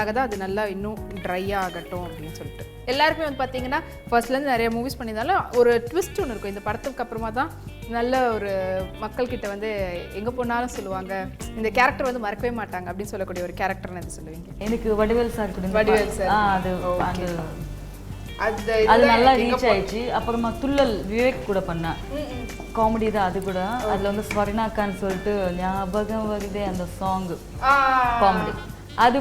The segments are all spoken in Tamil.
அதுக்காக தான் அது நல்லா இன்னும் ட்ரை ஆகட்டும் அப்படின்னு சொல்லிட்டு. எல்லாருக்குமே வந்து பார்த்தீங்கன்னா ஃபர்ஸ்ட்லேருந்து நிறைய மூவிஸ் பண்ணியிருந்தாலும் ஒரு ட்விஸ்ட் ஒன்று இருக்கும். இந்த படத்துக்கு அப்புறமா தான் நல்ல ஒரு மக்கள்கிட்ட வந்து எங்கே போனாலும் சொல்லுவாங்க இந்த கேரக்டர் வந்து மறக்கவே மாட்டாங்க அப்படின்னு சொல்லக்கூடிய ஒரு கேரக்டர்னு எது சொல்லுவீங்க? எனக்கு வடிவேல் சார் கூட. வடிவேல் சார் அது நல்லா ரீச் ஆயிடுச்சு. அப்புறமா துள்ளல் விவேக் கூட பண்ணேன், காமெடி தான் அது கூட. அதில் வந்து ஸ்வர்ணாக்கான்னு சொல்லிட்டு ஞாபகம் வருதே அந்த சாங் காமெடி, அது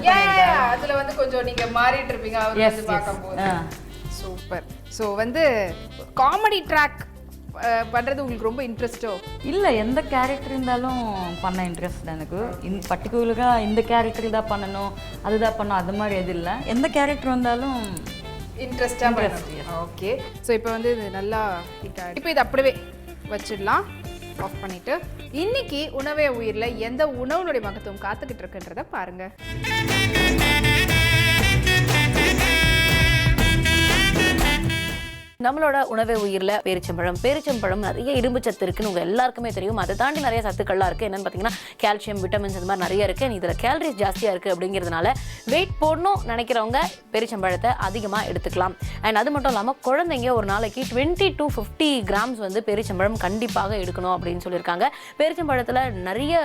அதுல வந்து கொஞ்சம் நீங்க மாறிட்டு இருப்பீங்க அவர் வந்து பார்க்கும்போது. சூப்பர். ஸோ வந்து காமெடி ட்ராக் பண்ணுறது உங்களுக்கு ரொம்ப இன்ட்ரெஸ்ட்டோ? இல்லை, எந்த கேரக்டர் இருந்தாலும் பண்ண இன்ட்ரெஸ்ட் தான் எனக்கு. பர்டிகுலராக இந்த கேரக்டர் தான் பண்ணணும் அதுதான் பண்ணணும் அது மாதிரி எது இல்லை. எந்த கேரக்டர் வந்தாலும் இன்ட்ரெஸ்டாக. ஓகே. ஸோ இப்போ வந்து இது நல்லா ஹிட் ஆகிடும். இப்போ இது அப்படியே வச்சிடலாம், ஆஃப் பண்ணிட்டு. இன்னைக்கு உணவே உயிரில் எந்த உணவுனுடைய மகத்துவம் காத்துக்கிட்டு இருக்குன்றத பாருங்க. நம்மளோட உணவே உயிரில் பேரிச்சம்பழம் நிறைய இரும்பு சத்து இருக்குன்னு உங்கள் எல்லாருக்குமே தெரியும். அதை தாண்டி நிறைய சத்துக்கள்லாம் இருக்குது. என்னென்னு பார்த்தீங்கன்னா கால்சியம், விட்டமின்ஸ் இந்த மாதிரி நிறைய இருக்குது. இதில் கேலரிஸ் ஜாஸ்தியாக இருக்குது அப்படிங்கிறதுனால வெயிட் போடணும் நினைக்கிறவங்க பேரிச்சம்பழத்தை அதிகமாக எடுத்துக்கலாம். அண்ட் அது மட்டும் இல்லாமல் குழந்தைங்க ஒரு நாளைக்கு 20 to 50 கிராம்ஸ் வந்து பேரிச்சம்பழம் கண்டிப்பாக எடுக்கணும் அப்படின்னு சொல்லியிருக்காங்க. பேரிச்சம்பழத்தில் நிறைய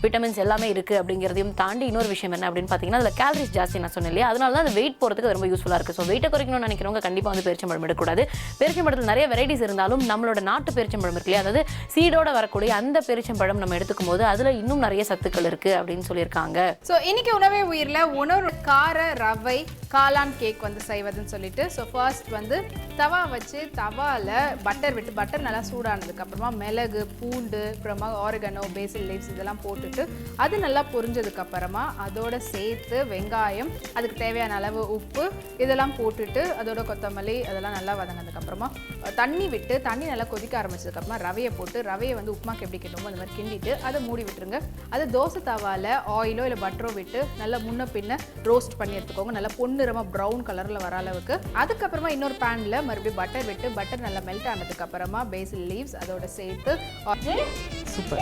விட்டமின்ஸ் எல்லாமே இருக்குது அப்படிங்கிறதையும் தாண்டி இன்னொரு விஷயம் என்ன அப்படின்னு பார்த்தீங்கன்னா அதில் கேலரிஸ் ஜாஸ்தி நான் சொன்னேன் இல்லையா, அதனால தான் அது வெயிட் போகிறதுக்கு ரொம்ப யூஸ்ஃபுல்லாக இருக்குது. ஸோ வெயிட்டை குறைக்கணும்னு நினைக்கிறவங்க கண்டிப்பாக வந்து பேரிச்சம்பழம் எடுக்கக்கூடாது. பேரிச்சம்பழத்தில் நிறைய வெரைட்டிஸ் இருந்தாலும் நம்மளோட நாட்டு பேரிச்சம்பழம் இருக்கு இல்லையா, அதாவது சீடோட வரக்கூடிய அந்த பேரிச்சம்பழம் நம்ம எடுத்துக்கும் போது அதுல இன்னும் நிறைய சத்துக்கள் இருக்கு அப்படின்னு சொல்லியிருக்காங்க. ஸோ இன்னைக்கு உணவே உயிரில் உணவு கார ரவை காளான் கேக் வந்து செய்வதுன்னு சொல்லிட்டு. ஸோ ஃபர்ஸ்ட் வந்து தவா வச்சு தவாவில் பட்டர் விட்டு பட்டர் நல்லா சூடானதுக்கு அப்புறமா மிளகு, பூண்டு, அப்புறமா ஆரிகனோ, பேசில் லீவ்ஸ் இதெல்லாம் போட்டுட்டு அது நல்லா பொரிஞ்சதுக்கு அப்புறமா அதோட சேர்த்து வெங்காயம், அதுக்கு தேவையான அளவு உப்பு இதெல்லாம் போட்டுட்டு அதோட கொத்தமல்லி அதெல்லாம் நல்லா வதங்கினதுக்கப்புறமா தண்ணி விட்டு தண்ணி நல்லா கொதிக்க ஆரம்பிச்சதுக்கப்புறமா ரவையை போட்டு ரவையை வந்து உப்புமாக்கு எப்படி கிண்டுமோ அந்த மாதிரி கிண்டிட்டு அதை மூடி விட்டுருங்க. அது தோசை தவாவில் ஆயிலோ இல்லை பட்டரோ விட்டு நல்லா முன்ன பின்ன ரோஸ்ட் பண்ணி எடுத்துக்கோங்க, நல்லா பொன்னிறமாக ப்ரௌன் கலரில் வர அளவுக்கு. அதுக்கப்புறமா இன்னொரு பேனில் மறுபடியும் பட்டர் விட்டு பட்டர் நல்லா மெல்ட் ஆனதுக்கப்புறமா பேசில் லீவ்ஸ் அதோட சேர்த்து. சூப்பர்.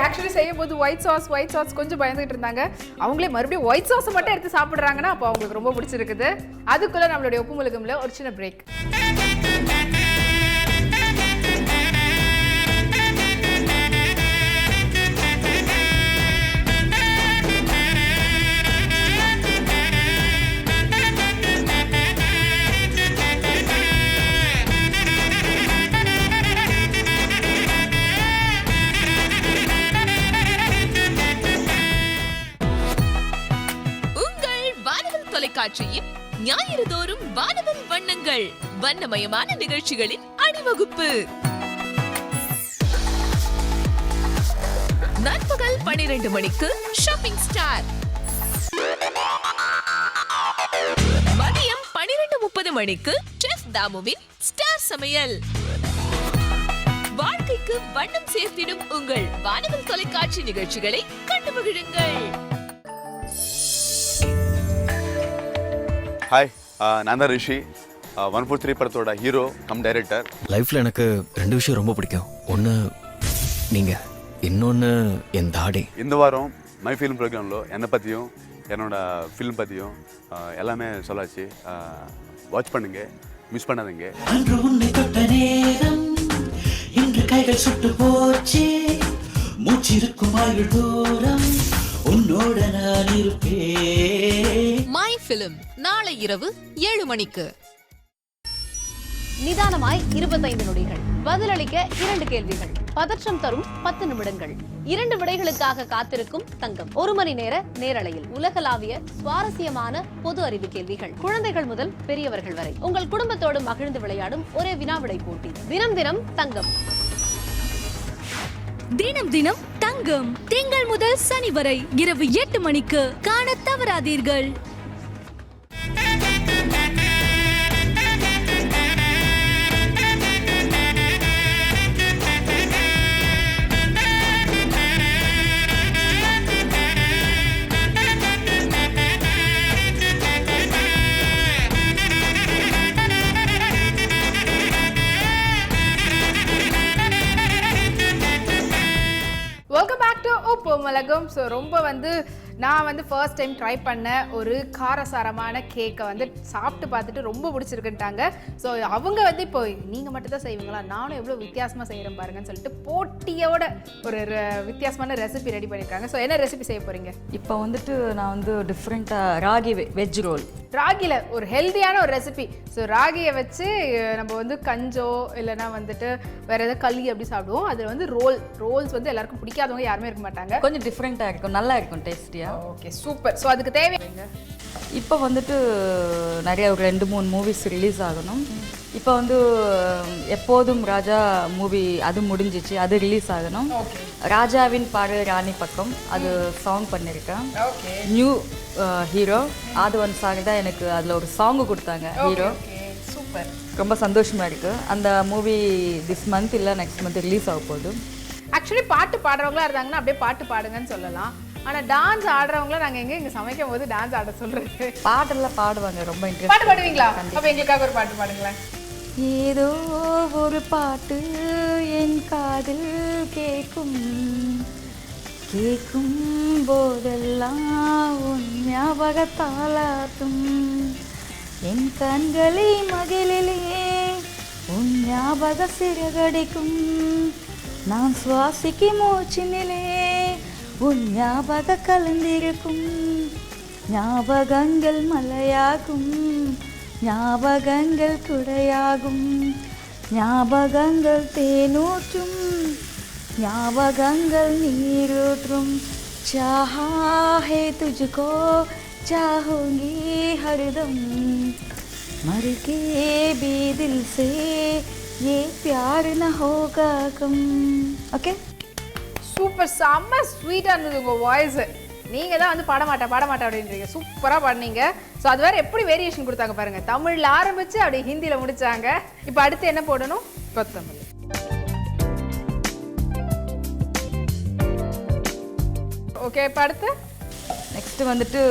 ஆக்சுவலி செய்யும் போது ஒயிட் சாஸ் கொஞ்சம் பயந்துகிட்டு இருந்தாங்க. அவங்களே மறுபடியும் ஒயிட் சாஸை மட்டும் எடுத்து சாப்பிட்றாங்கன்னா அப்போ அவங்களுக்கு ரொம்ப பிடிச்சிருக்குது. அதுக்குள்ளே நம்மளுடைய உப்பு மிளகும்ல ஒரு சின்ன பிரேக். தொலைக்காட்சியின் ஞாயிறு தோறும் வானவில் வண்ணங்கள் வண்ணமயமான நிகழ்ச்சிகளின் அணிவகுப்பு. நண்பகல் 12 மணிக்கு ஷாப்பிங் ஸ்டார், மதியம் 12:30 மணிக்கு செஃப் தாமுவின் ஸ்டார் சமையல். வாழ்க்கைக்கு வண்ணம் சேர்த்திடும் உங்கள் வானவில் தொலைக்காட்சி நிகழ்ச்சிகளை கண்டு மகிழுங்கள். ஹாய், நான் தான் ரிஷி, 143 படத்தோட ஹீரோ கம் டைரக்டர். லைஃப்பில் எனக்கு 2 விஷயம் ரொம்ப பிடிக்கும். ஒன்று நீங்கள், இன்னொன்று என் தாடி. இந்த வாரம் மை ஃபிலிம் ப்ரோக்ராமில் என்னை பற்றியும் என்னோட ஃபிலிம் பற்றியும் எல்லாமே சொல்லாச்சு. வாட்ச் பண்ணுங்க, மிஸ் பண்ணாதீங்க. அன்று உன்னை தொட்ட நேரம் இன்று கைகள் சுட்டு போச்சு, மூச்சிருக்கும் ஆயுள் தூரம் உன்னோட நான் இருப்பேன். மை ஃபிலிம் நாளை இரவு 7 மணிக்கு. நிதானமாய் 25 நொடிகள், பதிலளிக்க 2 கேள்விகள், பதற்றம் தரும் 10 நிமிடங்கள், 2 விடைகளுக்காக காத்திருக்கும் தங்கம், 1 மணி நேர நேரலையில் உலகளாவிய சுவாரஸ்யமான பொது அறிவு கேள்விகள், குழந்தைகள் முதல் பெரியவர்கள் வரை உங்கள் குடும்பத்தோடு மகிழ்ந்து விளையாடும் ஒரே வினாவிடை போட்டி. தினம் தினம் தங்கம். தினம் தினம் தங்கம், திங்கள் முதல் சனி வரை இரவு 8 மணிக்கு காண தவறாதீர்கள். வெல்கம் பேக் டு உப்பு மிளகும். ஸோ ரொம்ப வந்து நான் வந்து ஃபர்ஸ்ட் டைம் ட்ரை பண்ண ஒரு காரசாரமான கேக்கை வந்து சாப்பிட்டு பார்த்துட்டு ரொம்ப பிடிச்சிருக்குன்ட்டாங்க. ஸோ அவங்க வந்து இப்போ நீங்கள் மட்டும் தான் செய்வீங்களா, நானும் எவ்வளோ வித்தியாசமாக செய்கிறேன் பாருங்கன்னு சொல்லிட்டு போட்டியோட ஒரு வித்தியாசமான ரெசிபி ரெடி பண்ணியிருக்காங்க. ஸோ என்ன ரெசிபி செய்ய போகிறீங்க? இப்போ வந்துட்டு நான் வந்து டிஃப்ரெண்ட்டாக ராகி வெஜ் ரோல். ராகியில் ஒரு ஹெல்த்தியான ஒரு ரெசிபி. ஸோ ராகியை வச்சு நம்ம வந்து கஞ்சோ இல்லைன்னா வந்துட்டு வேறு ஏதாவது களி அப்படி சாப்பிடுவோம். அதில் வந்து ரோல்ஸ் வந்து எல்லாருக்கும் பிடிக்காதவங்க யாருமே இருக்க மாட்டாங்க. கொஞ்சம் டிஃப்ரெண்ட்டாக இருக்கும், நல்லா இருக்கும் டேஸ்டியாக. Okay super. ஸோ அதுக்கு தேவைங்க இப்போ வந்துட்டு நிறைய ஒரு 2-3 மூவிஸ் ரிலீஸ் ஆகணும். இப்போ வந்து எப்போதும் ராஜா மூவி அது முடிஞ்சிச்சு, அது ரிலீஸ் ஆகணும். ராஜாவின் பாரு ராணி பக்கம் அது சாங் பண்ணியிருக்கேன். நியூ ஹீரோ ஆதவன் சாங் தான் எனக்கு அதில் ஒரு சாங்கு கொடுத்தாங்க ஹீரோ. சூப்பர், ரொம்ப சந்தோஷமாக இருக்குது. அந்த மூவி திஸ் மந்த் இல்லை நெக்ஸ்ட் மந்த் ரிலீஸ் ஆக போகுது. ஆக்சுவலி பாட்டு பாடுறவங்களா இருந்தாங்கன்னா அப்படியே பாட்டு பாடுங்கன்னு சொல்லலாம். ஆனால் டான்ஸ் ஆடுறவங்கள நாங்கள் எங்கே சமைக்கும் போது டான்ஸ் ஆட சொல்கிறது. பாட்டெல்லாம் பாடுவாங்க, ரொம்ப இன்ட்ரெஸ்ட். பாட்டு பாடுவீங்களா? அப்போ எங்களுக்காக ஒரு பாட்டு பாடுங்களேன். ஏதோ ஒரு பாட்டு என் காதில் கேட்கும் கேட்கும் போதெல்லாம் உன் ஞாபகத்தாலாட்டும் என் கண்களை மகிழிலே உன் ஞாபக சிறகடிக்கும் நான் சுவாசிக்கும் மூச்சினிலே உன் ஞாபக கலந்திருக்கும் ஞாபகங்கள் மலையாகும் ஞாபகங்கள் குடையாகும் ஞாபகங்கள் தேனூற்றும் ஞாபகங்கள் நீரூற்றும் चाहा है तुझको चाहूंगी हरदम मर के भी दिल से ये प्यार न होगा कम. ஓகே சூப்பர், செம்ம ஸ்வீட்டாக இருந்தது உங்கள் வாய்ஸு. நீங்கள் தான் வந்து பாட மாட்டேன் அப்படின்றீங்க. சூப்பராக பாடினீங்க. ஸோ அது வேறு எப்படி வேரியேஷன் கொடுத்தாங்க பாருங்கள். தமிழில் ஆரம்பித்து அப்படியே ஹிந்தியில் முடித்தாங்க. இப்போ அடுத்து என்ன போடணும்? கொத்தமல்லி. ஓகே, இப்போ அடுத்து நெக்ஸ்ட்டு வந்துட்டு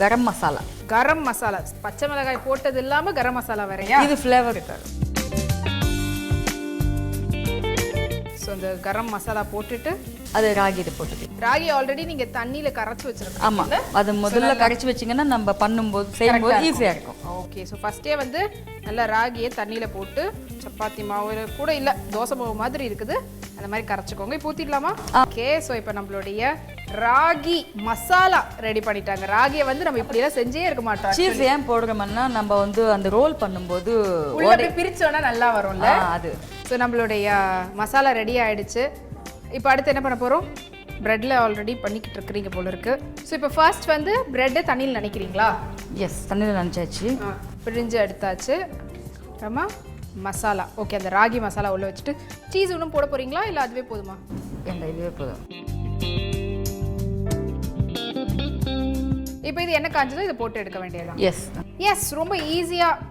கரம் மசாலா. கரம் மசாலா, பச்சை மிளகாய் போட்டது இல்லாமல் கரம் மசாலா வேறையா? இது ஃப்ளேவர் இருக்காது. ஸோ இந்த கரம் மசாலா போட்டுட்டு அது ராகி இது போட்டுட்டு ராகி ஆல்ரெடி நீங்கள் தண்ணியில் கரைச்சி வச்சுருக்கோம். ஆமாம், அது முதல்ல கரைச்சி வச்சிங்கன்னா நம்ம பண்ணும்போது செய்யும்போது ஈஸியாக இருக்கும். ஓகே, ஸோ ஃபஸ்ட்டே வந்து நல்லா ராகியை தண்ணியில் போட்டு சப்பாத்தி மாவு கூட இல்லை தோசை மாவு மாதிரி இருக்குது அந்த மாதிரி கரைச்சிக்கோங்க. இப்போ ஊற்றிடலாமா? ஓகே, ஸோ இப்போ நம்மளுடைய ராகி மசாலா ரெடி பண்ணிட்டாங்க. ராகியை வந்து நம்ம இப்படியெல்லாம் செஞ்சே இருக்க மாட்டோம். சீஸ் ஏன் போடுறோம்னா நம்ம வந்து அந்த ரோல் பண்ணும்போது பிரிச்சோன்னா நல்லா வரும்ல அது. ஸோ நம்மளுடைய மசாலா ரெடி ஆயிடுச்சு. இப்போ அடுத்து என்ன பண்ண போகிறோம்? ப்ரெட்டில் ஆல்ரெடி பண்ணிக்கிட்டு இருக்கிறீங்க போல இருக்கு. ஸோ இப்போ ஃபர்ஸ்ட் வந்து ப்ரெட்டை தண்ணியில் நினைக்கிறீங்களா? எஸ், தண்ணியில் நினச்சாச்சு, பிழிஞ்சு எடுத்தாச்சு. அப்புறமா மசாலா, ஓகே, அந்த ராகி மசாலா உள்ள வச்சுட்டு சீஸ் இன்னும் போட போகிறீங்களா இல்லை அதுவே போதுமா? எங்க இதுவே போதும். இப்போ இது என்ன காஞ்சதோ இதை போட்டு எடுக்க வேண்டியதுதான். எஸ், ரொம்ப ஈஸியாக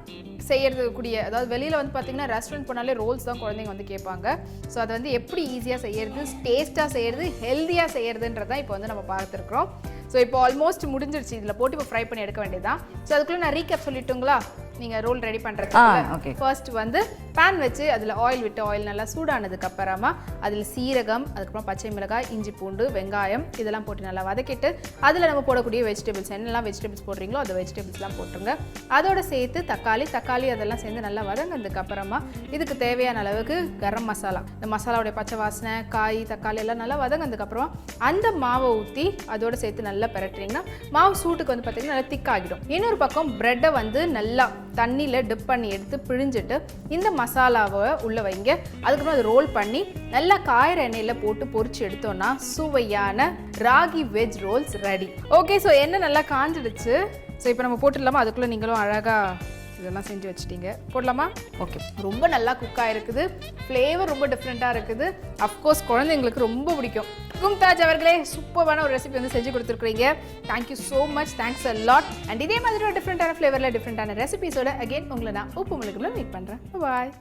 செய்யறதுக்கூடிய, அதாவது வெளியில் வந்து பார்த்தீங்கன்னா ரெஸ்டாரண்ட் போனாலே ரோல்ஸ் தான் குழந்தைங்க வந்து கேட்பாங்க. ஸோ அதை வந்து எப்படி ஈஸியாக செய்யறது, டேஸ்ட்டாக செய்யறது, ஹெல்த்தியாக செய்யறதுன்றதான் இப்போ வந்து நம்ம பார்த்துருக்குறோம். ஸோ இப்போ ஆல்மோஸ்ட் முடிஞ்சிருச்சு. இதில் போட்டு இப்போ ஃப்ரை பண்ணி எடுக்க வேண்டியதுதான். ஸோ அதுக்குள்ளே நான் ரீகேப் சொல்லிட்டுங்களா? நீங்கள் ரோல் ரெடி பண்ணுறதுக்கு ஃபர்ஸ்ட் வந்து பேன் வச்சு அதில் ஆயில் விட்டு ஆயில் நல்லா சூடானதுக்கு அப்புறமா அதில் சீரகம், அதுக்கப்புறம் பச்சை மிளகாய், இஞ்சி பூண்டு, வெங்காயம் இதெல்லாம் போட்டு நல்லா வதக்கிட்டு அதில் நம்ம போடக்கூடிய வெஜிடபிள்ஸ் என்னெல்லாம் வெஜிடபிள்ஸ் போடுறீங்களோ அந்த வெஜிடபிள்ஸ்லாம் போட்டுருங்க. அதோட சேர்த்து தக்காளி அதெல்லாம் சேர்ந்து நல்லா வதங்கினதுக்கு அப்புறமா இதுக்கு தேவையான அளவுக்கு கரம் மசாலா, இந்த மசாலாவுடைய பச்சை வாசனை, காய், தக்காளி எல்லாம் நல்லா வதங்கினதுக்கு அப்புறமா அந்த மாவை ஊற்றி அதோட சேர்த்து நல்லா பெரட்டுறீங்கன்னா மாவு சூட்டுக்கு வந்து பார்த்தீங்கன்னா நல்லா திக்காகிடும். இன்னொரு பக்கம் ப்ரெட்டை வந்து நல்லா தண்ணியில் டிப் பண்ணி எடுத்து பிழிஞ்சிட்டு இந்த மசாலாவை உள்ளே வைங்க. அதுக்கப்புறம் அதை ரோல் பண்ணி நல்லா காயிற எண்ணெயில் போட்டு பொரிச்சு எடுத்தோன்னா சுவையான ragi veg rolls ready. Okay, so எண்ணெய் நல்லா காஞ்சிடுச்சு. ஸோ இப்போ நம்ம போட்டுடலாமா? அதுக்குள்ளே நீங்களும் அழகாக இதெல்லாம் செஞ்சு வச்சுட்டீங்க. போடலாமா? ஓகே, ரொம்ப நல்லா குக் ஆகிருக்குது. ஃப்ளேவர் ரொம்ப டிஃப்ரெண்ட்டாக இருக்குது. அஃப்கோர்ஸ் குழந்தைங்களுக்கு ரொம்ப பிடிக்கும். கும்தாஜ் அவர்களே சூப்பரான ஒரு ரெசிபி வந்து செஞ்சு கொடுத்துருக்கீங்க. Thank you so much, thanks a lot. And இதே மாதிரி ஒரு டிஃப்ரெண்ட்டான ஃப்ளேவரில் டிஃப்ரெண்ட்டான ரெசிபிஸோட அகெயின் உங்களை நான் உப்பு மிளகுல மீட் பண்ணுறேன். பாய்.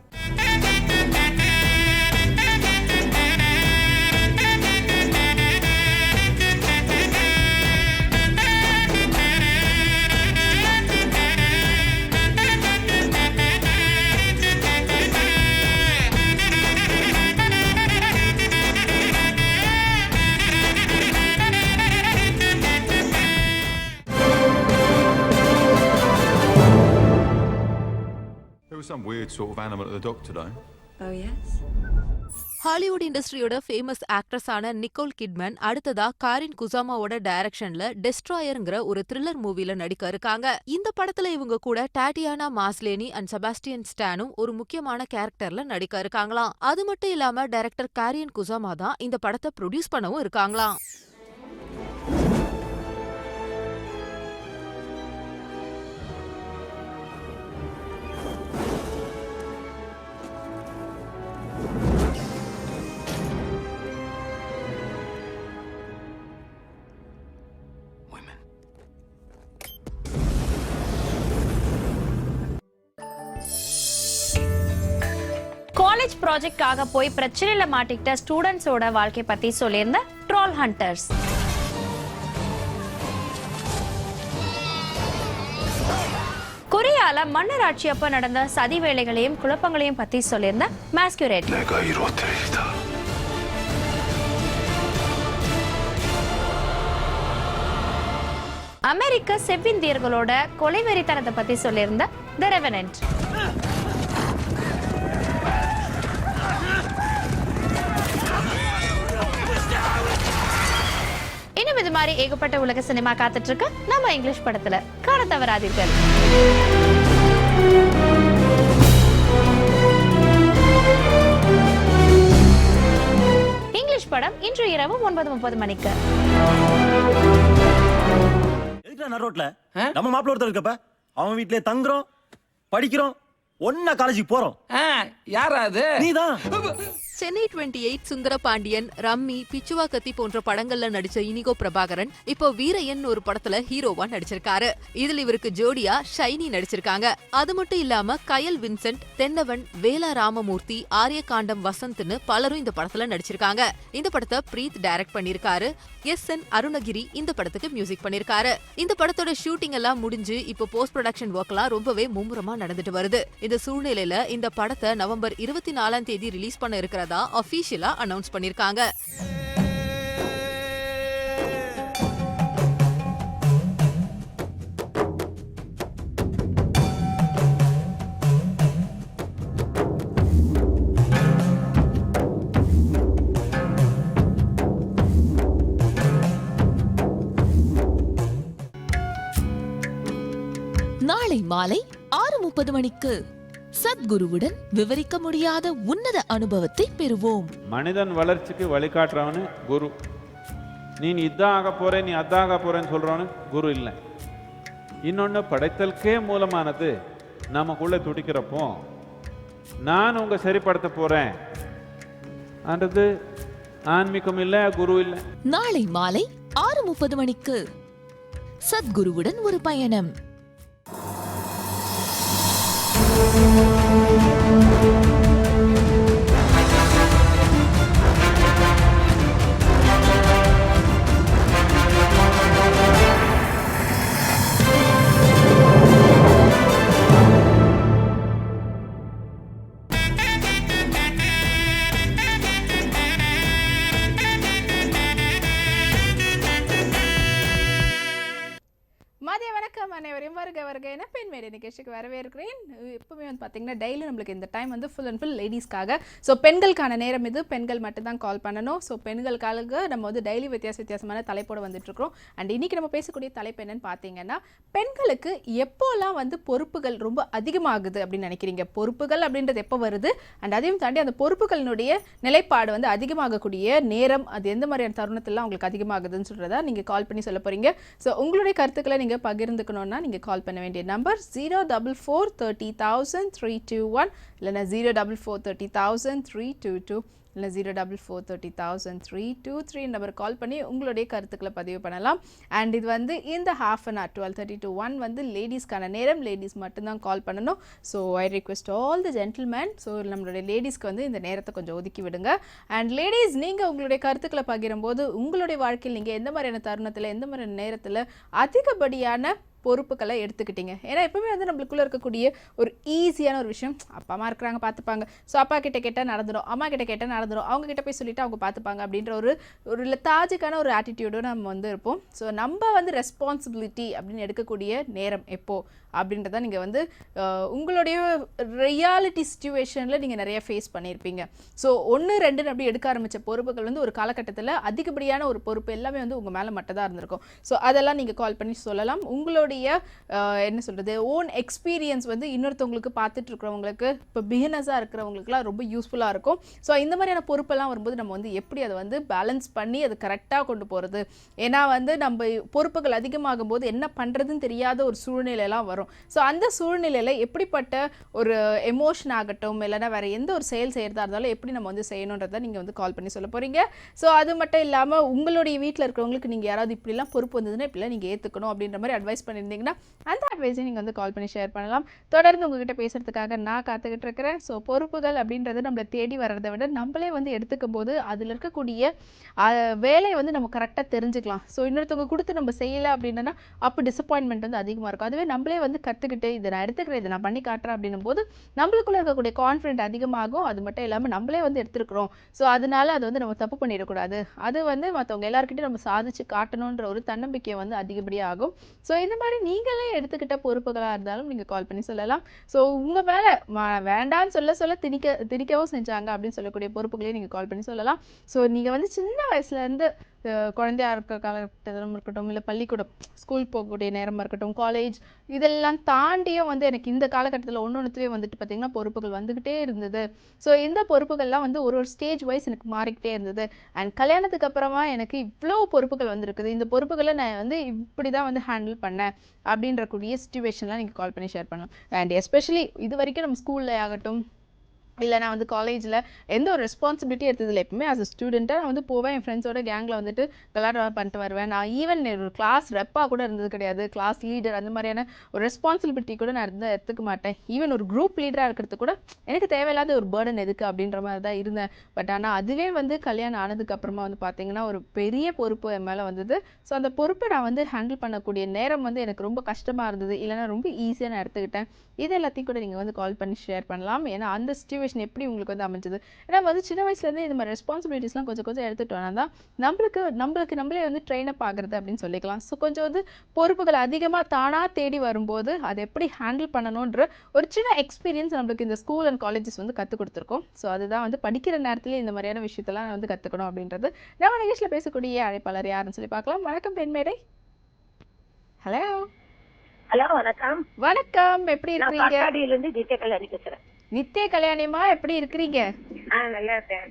Some weird sort of animal at the dock today. Oh yes. Hollywood இண்டஸ்ட்ரியோட ஃபேமஸ் ஆக்ட்ரஸான நிக்கோல் கிட்மன் அடுத்ததா காரின் குசாமாவோட டைரக்ஷன்ல டெஸ்ட்ராயர்ங்கிற ஒரு த்ரில்லர் மூவில நடிக்க இருக்காங்க. இந்த படத்துல இவங்க கூட டாட்டியானா மாஸ்லேனி அண்ட் செபாஸ்டியன் ஸ்டானும் ஒரு முக்கியமான கேரக்டர்ல நடிக்க இருக்காங்களாம். அது மட்டும் இல்லாம டைரக்டர் காரியன் குசாமா தான் இந்த படத்தை ப்ரொடியூஸ் பண்ணவும் இருக்காங்களாம். காலேஜ் ப்ராஜெக்ட்காக போய் பிரச்சனையில மாட்டிக்கிட்ட ஸ்டூடெண்ட்ஸோட வாழ்க்கை பத்தி சொல்லியிருந்த ட்ரால் ஹண்டர்ஸ். கொரியால மன்னர் ஆட்சி அப்ப நடந்த சதி வேலைகளையும் குழப்பங்களையும் பத்தி சொல்லியிருந்த மாஸ்குரேட். அமெரிக்க செவ்விந்தியர்களோட கொலைவெறித்தனத்தை பத்தி சொல்லியிருந்த தி ரெவெனன்ட். இன்னும் இது மாதிரி ஏகப்பட்ட உலக சினிமா காத்துட்டு இருக்கு நம்ம இங்கிலீஷ் படத்துல. காண தவறாதீர்கள். இங்கிலீஷ் படம் இன்று இரவு 9:30 மணிக்கு. ரோட்ல நம்ம மாப்பிள்ள ஒருத்தர் இருக்கப்ப அவன் வீட்லயே தங்குறோம், படிக்கிறோம், ஒன்னா காலேஜுக்கு போறோம். யாரா அது? நீதான். சென்னை 28, சுந்தரபாண்டியன், ரம்மி, பிச்சுவா கத்தி போன்ற படங்கள்ல நடிச்ச இனிகோ பிரபாகரன் இப்போ வீரையன் ஒரு படத்துல ஹீரோவா நடிச்சிருக்காரு. இதுல இவருக்கு ஜோடியா ஷைனி நடிச்சிருக்காங்க. அது மட்டும் இல்லாம கயல் வின்சென்ட், தென்னவன், வேலா ராமமூர்த்தி, ஆரியகாண்டம் வசந்த்னு பலரும் இந்த படத்துல நடிச்சிருக்காங்க. இந்த படத்தை பிரீத் டைரக்ட் பண்ணிருக்காரு. எஸ்.என். அருணகிரி இந்த படத்துக்கு மியூசிக் பண்ணிருக்காரு. இந்த படத்தோட ஷூட்டிங் எல்லாம் முடிஞ்சு இப்போ போஸ்ட் ப்ரொடக்ஷன் ஒர்க்லாம் ரொம்பவே மும்முரமா நடந்துட்டு வருது. இந்த சூழ்நிலையில இந்த படத்தை நவம்பர் 24ஆம் தேதி ரிலீஸ் பண்ண இருக்கிறதா ஆபீஷியலா அனௌன்ஸ் பண்ணிருக்காங்க. நாளை மாலை 6:30 மணிக்கு சத்குருவுடன் விவரிக்க முடியாத உன்னத அனுபவத்தை பெறுவோம். மனிதன் வளர்ச்சிக்கு வழிகாட்டுறவனு குரு. நீ இதான் ஆக போறேன், நீ அதான் ஆக போறேன்னு சொல்றவனு குரு இல்லை. இன்னொன்று, படைத்தலுக்கே மூலமானது நமக்குள்ளே துடிக்கிறப்போ நான் உங்க சரிப்படுத்த போறேன் அன்றது ஆன்மீகம் இல்லை, குரு இல்லை. நாளை மாலை 6:30 மணிக்கு சத்குருவுடன் ஒரு பயணம். மதிய வணக்கம் அனைவரையும் வருக வருக என பெண் மேடை நிகழ்ச்சிக்கு வரவேற்கிறேன். எப்பவுமே வந்து பார்த்தீங்கன்னா டெய்லி நம்மளுக்கு இந்த டைம் வந்து ஃபுல் அண்ட் ஃபுல் லேடிஸ்க்காக. ஸோ பெண்களுக்கான நேரம் இது. பெண்கள் மட்டும் தான் கால் பண்ணணும். ஸோ பெண்களுக்காக நம்ம வந்து டெய்லி வித்தியாசமான தலைப்போடு வந்துட்டுருக்கோம். அண்ட் இன்றைக்கி நம்ம பேசக்கூடிய தலைப்பு என்னன்னு பார்த்தீங்கன்னா, பெண்களுக்கு எப்போல்லாம் வந்து பொறுப்புகள் ரொம்ப அதிகமாகுது அப்படின்னு நினைக்கிறீங்க? பொறுப்புகள் அப்படின்றது எப்போ வருது, அண்ட் அதையும் தாண்டி அந்த பொறுப்புகளினுடைய நிலைப்பாடு வந்து அதிகமாகக்கூடிய நேரம் அது எந்த மாதிரியான தருணத்திலாம் உங்களுக்கு அதிகமாகுதுன்னு சொல்கிறதா நீங்கள் கால் பண்ணி சொல்ல போகிறீங்க. ஸோ உங்களுடைய கருத்துக்களை நீங்கள் பகிர்ந்துக்கணும்னா நீங்கள் கால் பண்ண வேண்டிய நம்பர் 044300321 இல்லைன்னா 044300322 இல்லை 044300323 நம்பர் கால் பண்ணி உங்களுடைய கருத்துக்களை பதிவு பண்ணலாம். அண்ட் இது வந்து இந்த half an hour 12:30 to 1 வந்து லேடிஸ்க்கான நேரம். லேடிஸ் மட்டும்தான் கால் பண்ணணும். So I request all the gentlemen, so நம்மளுடைய லேடிஸ்க்கு வந்து இந்த நேரத்தை கொஞ்சம் ஒதுக்கி விடுங்க. அண்ட் லேடிஸ், நீங்கள் உங்களுடைய கருத்துக்களை பகிரும்போது உங்களுடைய வாழ்க்கையில் நீங்கள் எந்த மாதிரியான தருணத்தில், எந்த மாதிரியான நேரத்தில் அதிகப்படியான பொறுப்புகளை எடுத்துக்கிட்டீங்க? ஏன்னா எப்பவுமே வந்து நம்மளுக்குள்ள இருக்கக்கூடிய ஒரு ஈஸியான ஒரு விஷயம், அப்பா அம்மா இருக்கிறாங்க பார்த்துப்பாங்க, ஸோ அப்பா கிட்ட கேட்டால் நடந்துடும், அம்மா கிட்ட கேட்டால் நடந்துடும், அவங்க கிட்ட போய் சொல்லிட்டு அவங்க பார்த்துப்பாங்க அப்படின்ற ஒரு லெத்தாஜிக்கான ஒரு ஆட்டிடியூடோடு நம்ம வந்து இருப்போம். ஸோ நம்ம வந்து ரெஸ்பான்சிபிலிட்டி அப்படின்னு எடுக்கக்கூடிய நேரம் எப்போ அப்படின்றத நீங்கள் வந்து உங்களுடைய ரியாலிட்டி சிச்சுவேஷனில் நீங்கள் நிறைய ஃபேஸ் பண்ணியிருப்பீங்க. ஸோ 1, 2 அப்படி எடுக்க ஆரம்பித்த பொறுப்புகள் வந்து ஒரு காலகட்டத்தில் அதிகப்படியான ஒரு பொறுப்பு எல்லாமே வந்து உங்கள் மேலே மட்டும் தான் இருந்திருக்கும். ஸோ அதெல்லாம் நீங்கள் கால் பண்ணி சொல்லலாம். உங்களுடைய என்ன சொல்கிறது ஓன் எக்ஸ்பீரியன்ஸ் வந்து இன்னொருத்தவங்களுக்கு பார்த்துட்டு இருக்கிறவங்களுக்கு, இப்போ பிகினர்ஸாக இருக்கிறவங்களுக்குலாம் ரொம்ப யூஸ்ஃபுல்லாக இருக்கும். ஸோ இந்த மாதிரியான பொறுப்பெல்லாம் வரும்போது நம்ம வந்து எப்படி அதை வந்து பேலன்ஸ் பண்ணி அது கரெக்டாக கொண்டு போகிறது. ஏன்னா வந்து நம்ம பொறுப்புகள் அதிகமாகும் போது என்ன பண்ணுறதுன்னு தெரியாத ஒரு சூழ்நிலையெல்லாம் வரும். ஸோ அந்த சூழ்நிலையில் எப்படிப்பட்ட ஒரு எமோஷன் ஆகட்டும், இல்லைனா வேறு எந்த ஒரு செயல் செய்கிறதா இருந்தாலும் எப்படி நம்ம வந்து செய்யணுன்றதை நீங்கள் வந்து கால் பண்ணி சொல்ல போகிறீங்க. ஸோ அது மட்டும் இல்லாமல் உங்களுடைய வீட்டில் இருக்கிறவங்களுக்கு நீங்கள் யாராவது இப்படிலாம் பொறுப்பு வந்ததுன்னா இப்படிலாம் நீங்கள் ஏற்றுக்கணும் அப்படின்ற மாதிரி அட்வைஸ் பண்ணியிருந்தீங்கன்னா அந்த அட்வைஸையும் நீங்கள் வந்து கால் பண்ணி ஷேர் பண்ணலாம். தொடர்ந்து உங்ககிட்ட பேசுகிறதுக்காக நான் காத்துக்கிட்டு இருக்கிறேன். ஸோ பொறுப்புகள் அப்படின்றது நம்மளை தேடி வர்றதை விட நம்மளே வந்து எடுத்துக்கும் போது அதில் இருக்கக்கூடிய வேலையை வந்து நம்ம கரெக்டாக தெரிஞ்சுக்கலாம். ஸோ இன்னொருத்தவங்க கொடுத்து நம்ம செய்யலை அப்படின்னா அப்போ டிசப்பாயின்மெண்ட் வந்து அதிகமாக இருக்கும். அதுவே நம்மளே வந்து கற்றுக்கிட்டு இதை நான் எடுத்துக்கிறேன், இதை நான் பண்ணி காட்டுறேன் அப்படின்னும் போது நம்மளுக்குள்ளே இருக்கக்கூடிய கான்ஃபிடென்ட் அதிகமாகும். அது மட்டும் இல்லாமல் நம்மளே வந்து எடுத்துருக்குறோம், ஸோ அதனால அதை வந்து நம்ம தப்பு பண்ணிடக்கூடாது, அது வந்து மற்றவங்க எல்லாருக்கிட்டையும் நம்ம சாதிச்சு காட்டணுன்ற ஒரு தன்னம்பிக்கை வந்து அதிகப்படியாக ஆகும். ஸோ இந்த மாதிரி நீங்களே எடுத்துக்கிட்ட பொறுப்புகளாக இருந்தாலும் நீங்கள் கால் பண்ணி சொல்லலாம். ஸோ உங்கள் மேலே வேண்டான்னு சொல்ல திணிக்கவும் செஞ்சாங்க அப்படின்னு சொல்லக்கூடிய பொறுப்புகளையும் நீங்கள் கால் பண்ணி சொல்லலாம். ஸோ நீங்கள் வந்து சின்ன வயசுலேருந்து குழந்தையா இருக்கிற காலகட்டத்திலும் இருக்கட்டும், இல்லை பள்ளிக்கூடம் ஸ்கூல் போகக்கூடிய நேரமாக இருக்கட்டும், காலேஜ், இதெல்லாம் தாண்டியும் வந்து எனக்கு இந்த காலகட்டத்தில் ஒன்றுத்துலேயே வந்துட்டு பார்த்திங்கன்னா பொறுப்புகள் வந்துக்கிட்டே இருந்தது. ஸோ இந்த பொறுப்புகள்லாம் வந்து ஒரு ஸ்டேஜ் வைஸ் எனக்கு மாறிக்கிட்டே இருந்தது. அண்ட் கல்யாணத்துக்கு அப்புறமா எனக்கு இவ்வளோ பொறுப்புகள் வந்துருக்குது, இந்த பொறுப்புகளை நான் வந்து இப்படி தான் வந்து ஹேண்டில் பண்ணேன் அப்படின்றக்கூடிய சிச்சுவேஷன்லாம் நீங்கள் கால் பண்ணி ஷேர் பண்ணலாம். அண்ட் எஸ்பெஷலி இது வரைக்கும் நம்ம ஸ்கூலில் ஆகட்டும், இல்லை நான் வந்து காலேஜில் எந்த ஒரு ரெஸ்பான்சிபிலிட்டி எடுத்ததில்லை. எப்பவுமே ஆஸ் அ ஸ்டூடெண்ட்டாக நான் வந்து போவேன், என் ஃப்ரெண்ட்ஸோட கேங்கில் வந்துட்டு கலாட்டம் பண்ணிட்டு வருவேன். நான் ஈவன் ஒரு கிளாஸ் ரெப்பாக கூட இருந்தது கிடையாது, கிளாஸ் லீடர் அந்த மாதிரியான ஒரு ரெஸ்பான்சிபிலிட்டி கூட நான் எடுத்துக்க மாட்டேன். ஈவன் ஒரு குரூப் லீடராக இருக்கிறது கூட எனக்கு தேவையில்லாத ஒரு பேர்டன் எதுக்கு அப்படின்ற மாதிரி தான் இருந்தேன். பட் ஆனால் அதுவே வந்து கல்யாணம் ஆனதுக்கப்புறமா வந்து பார்த்திங்கன்னா ஒரு பெரிய பொறுப்பு என் மேலே வந்தது. ஸோ அந்த பொறுப்பை நான் வந்து ஹேண்டில் பண்ணக்கூடிய நேரம் வந்து எனக்கு ரொம்ப கஷ்டமாக இருந்தது, இல்லைனா ரொம்ப ஈஸியாக நான் எடுத்துக்கிட்டேன். இது எல்லாத்தையும் கூட நீங்கள் வந்து கால் பண்ணி ஷேர் பண்ணலாம். ஏன்னா அந்த சிச்சுவேஷன் எப்படி உங்களுக்கு வந்து அமைஞ்சது. ஏன்னா வந்து சின்ன வயசுலேருந்து இந்த மாதிரி ரெஸ்பான்சிபிலிட்டிஸ்லாம் கொஞ்சம் கொஞ்சம் எடுத்துட்டோம்னா தான் நம்மளே வந்து ட்ரெயின் அப் ஆகுறது அப்படின்னு சொல்லிக்கலாம். ஸோ கொஞ்சம் வந்து பொறுப்புகள் அதிகமாக தானாக தேடி வரும்போது அதை எப்படி ஹேண்டில் பண்ணணுன்ற ஒரு சின்ன எக்ஸ்பீரியன்ஸ் நம்மளுக்கு இந்த ஸ்கூல் அண்ட் காலேஜஸ் வந்து கற்றுக் கொடுத்துருக்கோம். ஸோ அதுதான் வந்து படிக்கிற நேரத்துலேயே இந்த மாதிரியான விஷயத்தெல்லாம் வந்து கற்றுக்கணும் அப்படின்றது. நம்ம நிகழ்ச்சியில் பேசக்கூடிய அழைப்பாளர் யாருன்னு சொல்லி பார்க்கலாம். வணக்கம் பெண்மேடை. ஹலோ ஹலோ, வணக்கம். வணக்கம், எப்படி இருக்கீங்க? காக்காடியிலிருந்து நித்யா கல்யாணி பேசுறேன். நித்யா கல்யாணிமா, எப்படி இருக்கிறீங்க? நல்லா இருக்கேன்.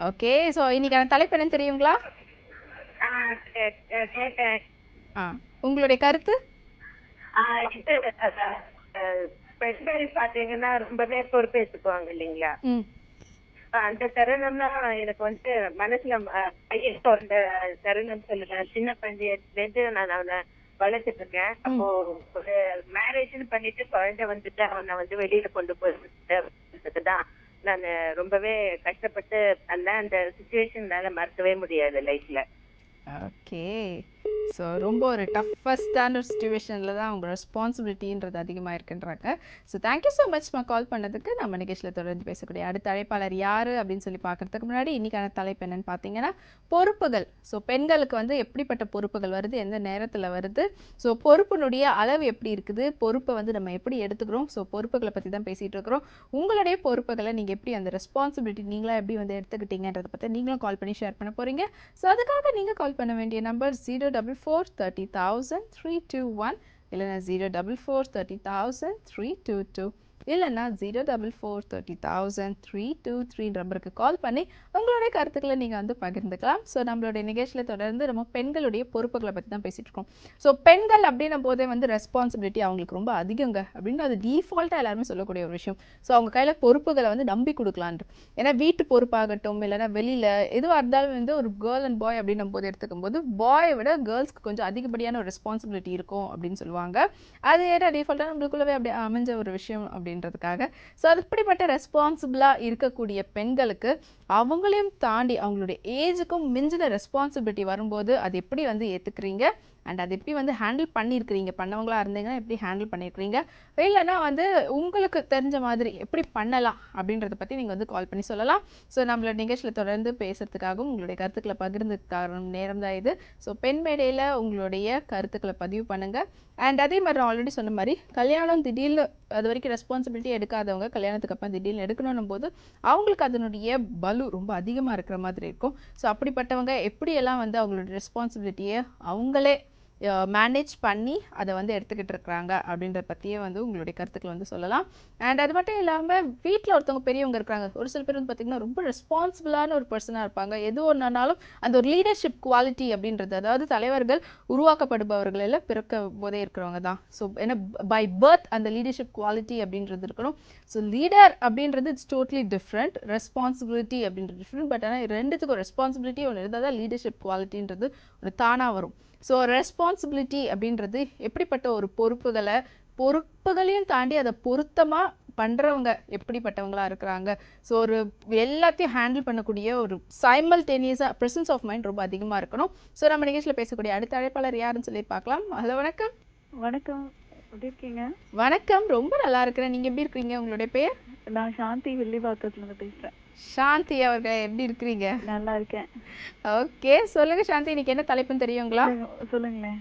ஓகே, ஸோ இன்னைக்கான தலைப்பு என்னன்னு தெரியுங்களா? கேட்டேன். உங்களுடைய கருத்து? பெண்கள் பாத்தீங்கன்னா ரொம்பவே பொறுப்பேற்றுக்குவாங்க இல்லைங்களா? அந்த தருணம் தான் எனக்கு வந்து மனசுல பையன் தோன்ற தருணம் சொல்லுவேன். சின்ன பஞ்சாயத்துலேருந்து நான் அவனை வளர்த்துட்டு இருக்கேன். அப்போ ஒரு மேரேஜ்னு பண்ணிட்டு குழந்தை வந்துட்டு அவனை வந்து வெளியில கொண்டு போயிட்டு தான் நான் ரொம்பவே கஷ்டப்பட்டு அந்த சிச்சுவேஷன்னால மறக்கவே முடியாது லைஃப்ல. ஓகே, ஸோ ரொம்ப ஒரு டஃபஸ்டான ஒரு சுச்சுவேஷனில் தான் அவங்க ரெஸ்பான்சிபிலிட்டின்றது அதிகமாக இருக்குன்றாங்க. ஸோ தேங்க்யூ ஸோ மச்மா கால் பண்ணதுக்கு. நம்ம நிகழ்ச்சியில் தொடர்ந்து பேசக்கூடிய அடுத்த அழைப்பாளர் யார் அப்படின்னு சொல்லி பார்க்குறதுக்கு முன்னாடி இன்றைக்கான தலைப்பு என்னென்னு பார்த்தீங்கன்னா பொறுப்புகள். ஸோ பெண்களுக்கு வந்து எப்படிப்பட்ட பொறுப்புகள் வருது, எந்த நேரத்தில் வருது, ஸோ பொறுப்பினுடைய அளவு எப்படி இருக்குது, பொறுப்பை வந்து நம்ம எப்படி எடுத்துக்கிறோம், ஸோ பொறுப்புகளை பற்றி தான் பேசிகிட்டு இருக்கிறோம். உங்களுடைய பொறுப்புகளை நீங்கள் எப்படி அந்த ரெஸ்பான்சிபிலிட்டி நீங்களாக எப்படி வந்து எடுத்துக்கிட்டீங்கன்றதை பற்றி நீங்களும் கால் பண்ணி ஷேர் பண்ண போகிறீங்க. ஸோ அதுக்காக நீங்கள் கால் பண்ண வேண்டிய நம்பர் 044300321 இல்லைனா 044300322 இல்லைன்னா 044300323 நம்பருக்கு கால் பண்ணி உங்களுடைய கருத்துக்களை நீங்கள் வந்து பகிர்ந்துக்கலாம். ஸோ நம்மளுடைய நிகழ்ச்சியில் தொடர்ந்து நம்ம பெண்களுடைய பொறுப்புகளை பற்றி தான் பேசிகிட்டு இருக்கோம். ஸோ பெண்கள் அப்படின்னும் போதே வந்து ரெஸ்பான்சிபிலிட்டி அவங்களுக்கு ரொம்ப அதிகங்க அப்படின்னு அது டீஃபால்ட்டாக எல்லாருமே சொல்லக்கூடிய ஒரு விஷயம். ஸோ அவங்க கையில் பொறுப்புகளை வந்து நம்பி கொடுக்கலான்ட்டு. ஏன்னா வீட்டு பொறுப்பாகட்டும் இல்லைனா வெளியில் எதுவாக இருந்தாலும் வந்து ஒரு கேர்ள் அண்ட் பாய் அப்படின்னும் போது எடுத்துக்கும் போது பாயை விட கேர்ள்ஸ்க்கு கொஞ்சம் அதிகப்படியான ஒரு ரெஸ்பான்சிபிலிட்டி இருக்கும் அப்படின்னு சொல்லுவாங்க. அது ஏன்னா டீஃபால்ட்டாக நம்மளுக்குள்ளவே அப்படி அமைஞ்ச ஒரு விஷயம் அப்படின்றதுக்காக. ஸோ அது இப்படிப்பட்ட ரெஸ்பான்சிபிளாக இருக்கக்கூடிய பெண்களுக்கு அவங்களையும் தாண்டி அவங்களுடைய ஏஜுக்கும் மிஞ்சின ரெஸ்பான்சிபிலிட்டி வரும்போது அது எப்படி வந்து ஏற்றுக்கிறீங்க அண்ட் அது எப்படி வந்து ஹேண்டில் பண்ணியிருக்கிறீங்க, பண்ணவங்களா இருந்தீங்கன்னா எப்படி ஹேண்டில் பண்ணியிருக்கிறீங்க, இல்லைன்னா வந்து உங்களுக்கு தெரிஞ்ச மாதிரி எப்படி பண்ணலாம் அப்படின்றத பற்றி நீங்கள் வந்து கால் பண்ணி சொல்லலாம். ஸோ நம்மளோட நிகழ்ச்சியில் தொடர்ந்து பேசுறதுக்காகவும் உங்களுடைய கருத்துக்களை பகிர்ந்துக்கான நேரம் தான் இது. ஸோ பெண் மேடையில் உங்களுடைய கருத்துக்களை பதிவு பண்ணுங்கள். அண்ட் அதே மாதிரி நான் ஆல்ரெடி சொன்ன மாதிரி கல்யாணம் திடீர்னு அது வரைக்கும் ரெஸ்பான்சிபிலிட்டி எடுக்காதவங்க கல்யாணத்துக்கு அப்புறம் திடீர்னு எடுக்கணும் போது அவங்களுக்கு அதனுடைய பலு ரொம்ப அதிகமாக இருக்கிற மாதிரி இருக்கும். ஸோ அப்படிப்பட்டவங்க எப்படியெல்லாம் வந்து அவங்களோட ரெஸ்பான்சிபிலிட்டியை அவங்களே மேனேஜ் பண்ணி அதை வந்து எடுத்துக்கிட்டு இருக்கிறாங்க அப்படின்றத பற்றியே வந்து உங்களுடைய கருத்துக்களை வந்து சொல்லலாம். அண்ட் அது மட்டும் இல்லாமல் வீட்டில் ஒருத்தவங்க பெரியவங்க இருக்கிறாங்க, ஒரு சில பேர் வந்து பார்த்திங்கன்னா ரொம்ப ரெஸ்பான்சிபிளான ஒரு பர்சனாக இருப்பாங்க. எது ஒன்றானாலும் அந்த ஒரு லீடர்ஷிப் குவாலிட்டி அப்படின்றது, அதாவது தலைவர்கள் உருவாக்கப்படுபவர்கள் எல்லாம் பிறக்க போதே இருக்கிறவங்க தான். ஸோ ஏன்னா பை பர்த் அந்த லீடர்ஷிப் குவாலிட்டி அப்படின்றது இருக்கணும். ஸோ லீடர் அப்படின்றது இட்ஸ் டோட்டலி டிஃப்ரெண்ட், ரெஸ்பான்சிபிலிட்டி அப்படின்றது டிஃப்ரெண்ட். பட் ஆனால் ரெண்டுத்துக்கும் ரெஸ்பான்சிபிலிட்டி ஒன்று இருந்தால் தான் லீடர்ஷிப் குவாலிட்டின்றது ஒரு தானாக வரும். ஸோ ரெஸ்பான்சிபிலிட்டி அப்படின்றது எப்படிப்பட்ட ஒரு பொறுப்புகளையும் தாண்டி அதை பொருத்தமாக பண்ணுறவங்க எப்படிப்பட்டவங்களா இருக்கிறாங்க. ஸோ ஒரு எல்லாத்தையும் ஹேண்டில் பண்ணக்கூடிய ஒரு சைமல்டேனியஸாக ப்ரெசன்ஸ் ஆஃப் மைண்ட் ரொம்ப அதிகமாக இருக்கணும். ஸோ நம்ம நிகழ்ச்சியில் பேசக்கூடிய அடுத்த அழைப்பாளர் யாருன்னு சொல்லி பார்க்கலாம். ஹலோ, வணக்கம். வணக்கம், எப்படி இருக்கீங்க? வணக்கம், ரொம்ப நல்லா இருக்கிறேன். நீங்கள் எப்படி இருக்கிறீங்க? உங்களுடைய பேர்? நான் சாந்தி, வில்லிவாக்கத்துலேருந்து பேசுகிறேன். சாந்தி அவர்கள் எப்படி இருக்கிறீங்க? நல்லா இருக்கேன். ஓகே, சொல்லுங்க சாந்தி, இன்னைக்கு என்ன தலைப்புன்னு தெரியுங்களா? சொல்லுங்களேன்.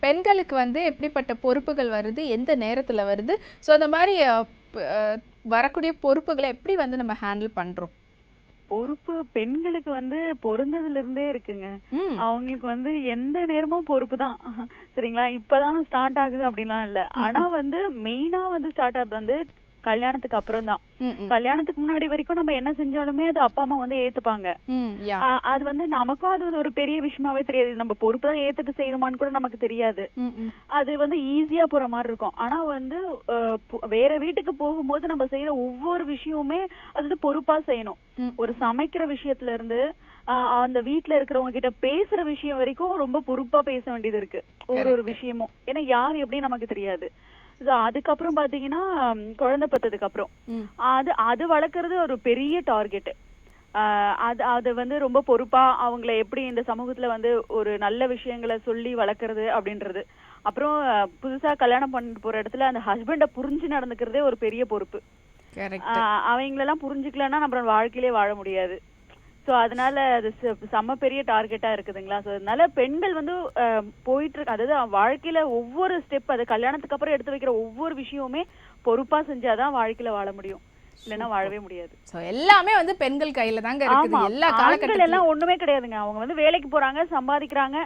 பெண்களுக்கு வந்து எப்படிப்பட்ட பொறுப்புகள் வருது, எந்த நேரத்தில் வருது, ஸோ அந்த மாதிரி வரக்கூடிய பொறுப்புகளை எப்படி வந்து நம்ம ஹேண்டில் பண்ணுறோம்? பொறுப்பு பெண்களுக்கு வந்து பொருந்ததுல இருந்தே இருக்குங்க. அவங்களுக்கு வந்து எந்த நேரமும் பொறுப்பு தான். சரிங்களா? இப்பதான் ஸ்டார்ட் ஆகுது அப்படின்லாம் இல்ல. ஆனா வந்து மெயினா வந்து ஸ்டார்ட் ஆகுது வந்து கல்யாணத்துக்கு அப்புறம் தான். கல்யாணத்துக்கு முன்னாடி வரைக்கும் நம்ம என்ன செஞ்சாலுமே அது அப்பா அம்மா வந்து ஏத்துப்பாங்க. அது வந்து நமக்கும் அது ஒரு பெரிய விஷயமாவே தெரியாது. நம்ம பொறுப்பு தான் ஏத்துட்டு செய்யணுமான்னு கூட நமக்கு தெரியாது. அது வந்து ஈஸியா போற மாதிரி இருக்கும். ஆனா வந்து வேற வீட்டுக்கு போகும்போது நம்ம செய்யற ஒவ்வொரு விஷயமுமே அது பொறுப்பா செய்யணும். ஒரு சமைக்கிற விஷயத்துல இருந்து அந்த வீட்டுல இருக்கிறவங்க கிட்ட பேசுற விஷயம் வரைக்கும் ரொம்ப பொறுப்பா பேச வேண்டியது இருக்கு ஒரு விஷயமும். ஏன்னா யார் எப்படி நமக்கு தெரியாது. அதுக்கப்புறம் பாத்தீங்கன்னா குழந்தை பெற்றதுக்கு அப்புறம் அது வளர்க்கறது ஒரு பெரிய டார்கெட். அது வந்து ரொம்ப பொறுப்பா அவங்கள எப்படி இந்த சமூகத்துல வந்து ஒரு நல்ல விஷயங்களை சொல்லி வளர்க்கறது அப்படின்றது. அப்புறம் புதுசா கல்யாணம் பண்ணிட்டு போற இடத்துல அந்த ஹஸ்பண்ட புரிஞ்சு நடந்துக்கிறதே ஒரு பெரிய பொறுப்பு. அவங்களெல்லாம் புரிஞ்சுக்கலன்னா நம்ம வாழ்க்கையிலே வாழ முடியாது. ஸோ அதனால அது செம்ம பெரிய டார்கெட்டா இருக்குதுங்களா. ஸோ அதனால பெண்கள் வந்து போயிட்டு இருக்கு, அதாவது வாழ்க்கையில ஒவ்வொரு ஸ்டெப், அது கல்யாணத்துக்கு அப்புறம் எடுத்து வைக்கிற ஒவ்வொரு விஷயமுமே பொறுப்பா செஞ்சாதான் வாழ்க்கையில வாழ முடியும், இல்லைன்னா வாழவே முடியாது. ஸோ எல்லாமே வந்து பெண்கள் கையில தாங்க இருக்குது. எல்லா காலகட்டத்திலும் எல்லாம் ஒண்ணுமே கிடையாதுங்க. அவங்க வந்து வேலைக்கு போறாங்க, சம்பாதிக்கிறாங்க,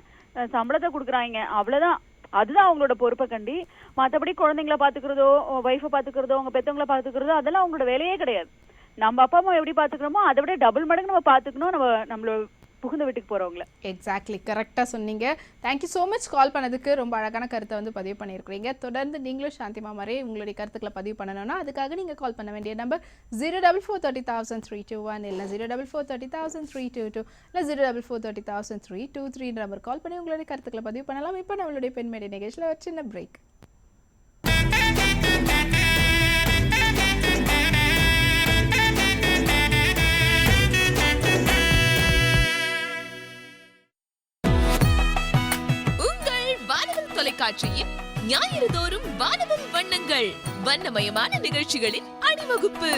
சம்பளத்தை கொடுக்குறாங்க, அவ்வளவுதான். அதுதான் அவங்களோட பொறுப்பை கண்டி. மற்றபடி குழந்தைங்கள பாத்துக்கிறதோ, ஒய்ஃபை பாத்துக்கிறதோ, அவங்க பெத்தவங்களை பாத்துக்கிறதோ அதெல்லாம் அவங்களோட வேலையே கிடையாது. நம்ம அப்பா அம்மா எப்படி பாத்துக்கிறோமோ அதை விட டபுள் மடங்கு நம்ம பாத்துக்கணும் நம்மளோட புகுந்த வீட்டுக்கு போறவங்கள. எக்ஸாக்ட்லி, கரெக்டாக சொன்னீங்க. தேங்க்யூ ஸோ மச் கால் பண்ணதுக்கு. ரொம்ப அழகான கருத்தை வந்து பதிவு பண்ணியிருக்கிறீங்க. தொடர்ந்து நீங்களும் சாந்திமா மாதிரி உங்களுடைய கருத்துக்களை பதிவு பண்ணணும்னா அதுக்காக நீங்கள் கால் பண்ண வேண்டிய நம்பர் 044300321 இல்லை 044300322 இல்லை 044300323 நம்பர் கால் பண்ணி உங்களுடைய கருத்துக்களை பதிவு பண்ணலாம். இப்போ நம்மளுடைய பெண் மேடை நிகழ்ச்சியில் ஒரு சின்ன பிரேக். தொலைக்காட்சியின் ஞாயிறு தோறும் வானவில் வண்ணங்கள், வண்ணமயமான நிகழ்ச்சிகளின் அணிவகுப்பு.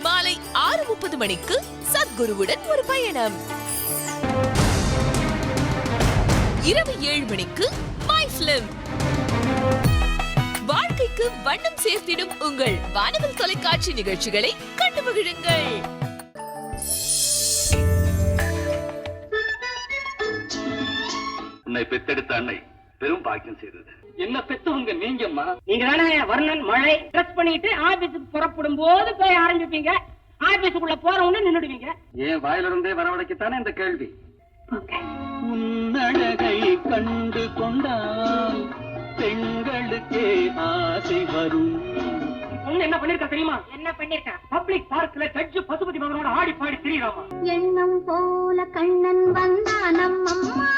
மாலை 6:30 மணிக்கு சத்குருவுடன் ஒரு பயணம். இரவு 7 மணிக்கு மை ஃபிலிம். வாழ்க்கைக்கு வண்ணம் சேர்த்திடும் உங்கள் வானவில் தொலைக்காட்சி நிகழ்ச்சிகளை கண்டு மகிழுங்கள். உன்னை பெத்தெடுத்த அன்னை பெரும் பாக்கியம் செய்தது. என்ன பெத்தவங்க நீங்கம்மா. நீங்க தானே வர்ணன் மழை ட்ரெஸ் பண்ணிட்டு ஆபீஸுக்கு புறப்படும் போது போய் ஆரம்பிப்பீங்க, ஆபீஸுக்குள்ள போறவங்க நின்னுடுவீங்க. ஏன் வாயிலிருந்தே வரவழைக்கத்தானே இந்த கேள்வி. உன்னழகை கண்டு கொண்டால் பெண்களுக்கே ஆசை வரும். என்ன பண்ணிருக்க தெரியுமா? என்ன பண்ணிருக்க? பப்ளிக் பார்க்ல ஜட்ஜ் பசுபதி மகனோட ஆடி பாடி திரியறாமா. எண்ணம் போல கண்ணன் வந்தான் அம்மம்மா,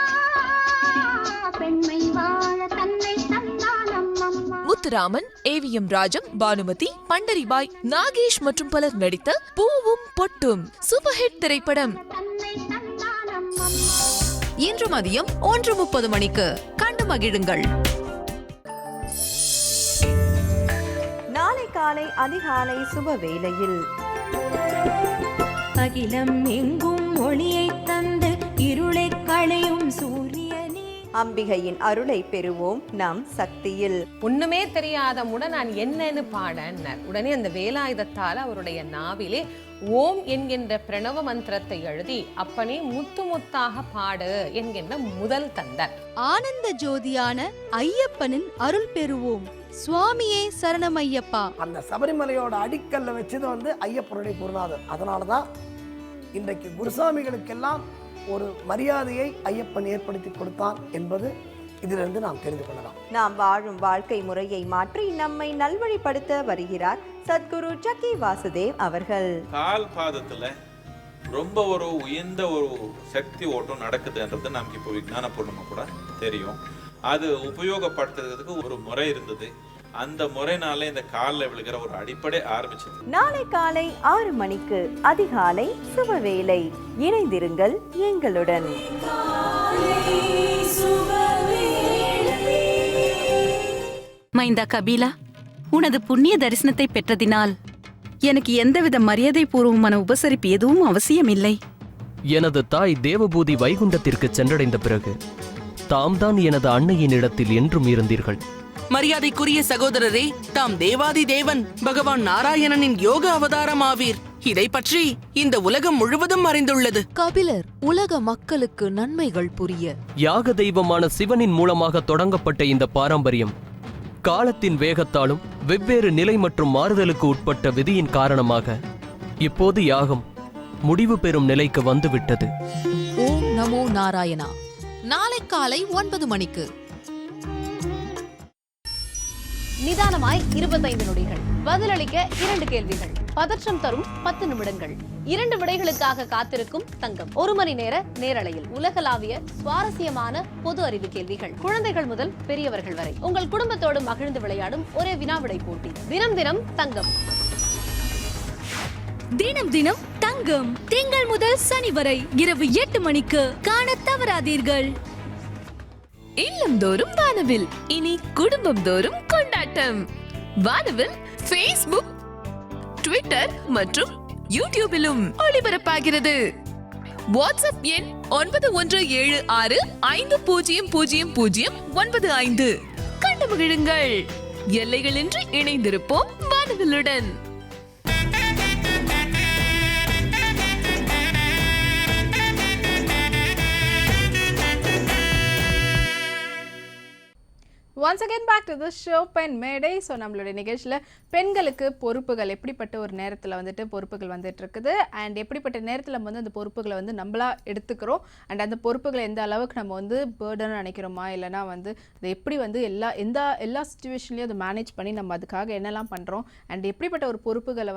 பெண்மை வாழ தன்னை தந்தான் அம்மம்மா. முத்துராமன், AVM ராஜம், பானுமதி, பண்டரிபாய், நாகேஷ் மற்றும் பலர் நடித்த பூவும் பொட்டும் சூப்பர் ஹிட் திரைப்படம் இன்று மதியம் 1:30 மணிக்கு கண்டு மகிழுங்கள். நாளை காலை அதிகாலை சுப வேளையில் அகிலம் எங்கும் ஒளியை தந்து இருளை களையும் சூரியனே, அம்பிகையின் அருளை பெறுவோம் நம் சக்தியில். ஒண்ணுமே தெரியாத நான் என்னன்னு பாடன்னார். உடனே அந்த வேலாயுதத்தால் அவருடைய நாவிலே ஓம் என்கின்ற பிரணவ மந்திரத்தை எழுதி அப்பனே முத்து முத்தாக பாடு என்கின்ற முதல் தந்தார். ஆனந்த ஜோதியான ஐயப்பனின் அருள் பெறுவோம். சுவாமியே சரணம் ஐயப்பா. அந்த சபரிமலையோட அடிக்கல்ல வச்சது ஐயப்பனுடைய குருநாதர். அதனாலதான் இன்றைக்கு குருசாமிகளுக்கெல்லாம் ஒரு மரியாதையை ஐயப்பன் ஏற்படுத்தி கொடுத்தான் என்பது இதிலிருந்து நாம் தெரிந்து கொள்ளலாம். நாம் வாழும் வாழ்க்கை முறையை மாற்றி நம்மை நல்வழிப்படுத்த வருகிறார் சத்குரு சக்கி வாசுதேவ் அவர்கள். கால் பாதத்துல ரொம்ப ஒரு உயர்ந்த ஒரு சக்தி ஓட்டம் நடக்குதுன்றது நமக்கு இப்போ விஞ்ஞான பூர்ணமா கூட தெரியும். அது உபயோகப்படுத்துறதுக்கு ஒரு முறை இருந்தது. அந்த முறைனால இந்த காலில் விழுகிற ஒரு அடிப்படை ஆரம்பிச்சது. நாளை காலை 6 மணிக்கு அதிகாலை சுபவேளை. இணைந்திருங்கள் எங்களுடன். மைந்தா கபீலா, உனது புண்ணிய தரிசனத்தை பெற்றதினால் எனக்கு எந்தவித மரியாதை பூர்வமான உபசரிப்பு எதுவும் அவசியமில்லை. எனது தாய் தேவபூதி வைகுண்டத்திற்கு சென்றடைந்த பிறகு தாம்தான் எனது அன்னையின் இடத்தில் என்றும் இருந்தீர்கள். மரியாதைக்குரிய சகோதரரே, தாம் தேவாதி தேவன் பகவான் நாராயணனின் யோக அவதாரம் ஆவீர். இதை பற்றி இந்த உலகம் முழுவதும் அறிந்துள்ளது. கபிலர் உலக மக்களுக்கு நன்மைகள் புரிய யாக தெய்வமான சிவனின் மூலமாக தொடங்கப்பட்ட இந்த பாரம்பரியம் காலத்தின் வேகத்தாலும் வெவ்வேறு நிலை மற்றும் மாறுதலுக்கு உட்பட்ட விதியின் காரணமாக இப்போது யாகம் முடிவு பெறும் நிலைக்கு வந்துவிட்டது. ஓம் நமோ நாராயணா. நாளை காலை 9 மணிக்கு. நிதானமாய் 25 நொடிகள், பதிலளிக்க 2 கேள்விகள், பதற்றம் தரும் 10 நிமிடங்கள், 2 விடைகளுக்காக காத்திருக்கும் தங்கம், 1 மணி நேர நேரலையில் உலகளாவிய சுவாரஸ்யமான பொது அறிவு கேள்விகள், குழந்தைகள் முதல் பெரியவர்கள் வரை உங்கள் குடும்பத்தோடு மகிழ்ந்து விளையாடும் ஒரே வினாவிடை போட்டி. தினம் தினம் தங்கம். தினம் தினம் தங்கம் திங்கள் முதல் சனி வரை இரவு 8 மணிக்கு காண தவறாதீர்கள். இல்லந்தோறும் வானவில், இனி குடும்பம் தோறும் கொண்டாட்டம். வானவில் Facebook, Twitter மற்றும் யூடியூபிலும் ஒளிபரப்பாகிறது. வாட்ஸ்அப் எண் 9176500095. கண்டு மகிழுங்கள். எல்லைகளின்றி இணைந்திருப்போம் வானவிலுடன். Once again back to the show பெண் மேடை. ஸோ நம்மளுடைய நிகழ்ச்சியில் பெண்களுக்கு பொறுப்புகள் எப்படிப்பட்ட ஒரு நேரத்தில் பொறுப்புகள் வந்துட்டு இருக்குது அண்ட் எப்படிப்பட்ட நேரத்தில் அந்த பொறுப்புகளை நம்மளா எடுத்துக்கிறோம் அண்ட் அந்த பொறுப்புகளை எந்த அளவுக்கு நம்ம பேர்டன் நினைக்கிறோமா இல்லைனா அதை எப்படி எல்லா சுச்சுவேஷன்லையும் அதை மேனேஜ் பண்ணி நம்ம அதுக்காக என்னெல்லாம் பண்ணுறோம் அண்ட் எப்படிப்பட்ட ஒரு பொறுப்புகளை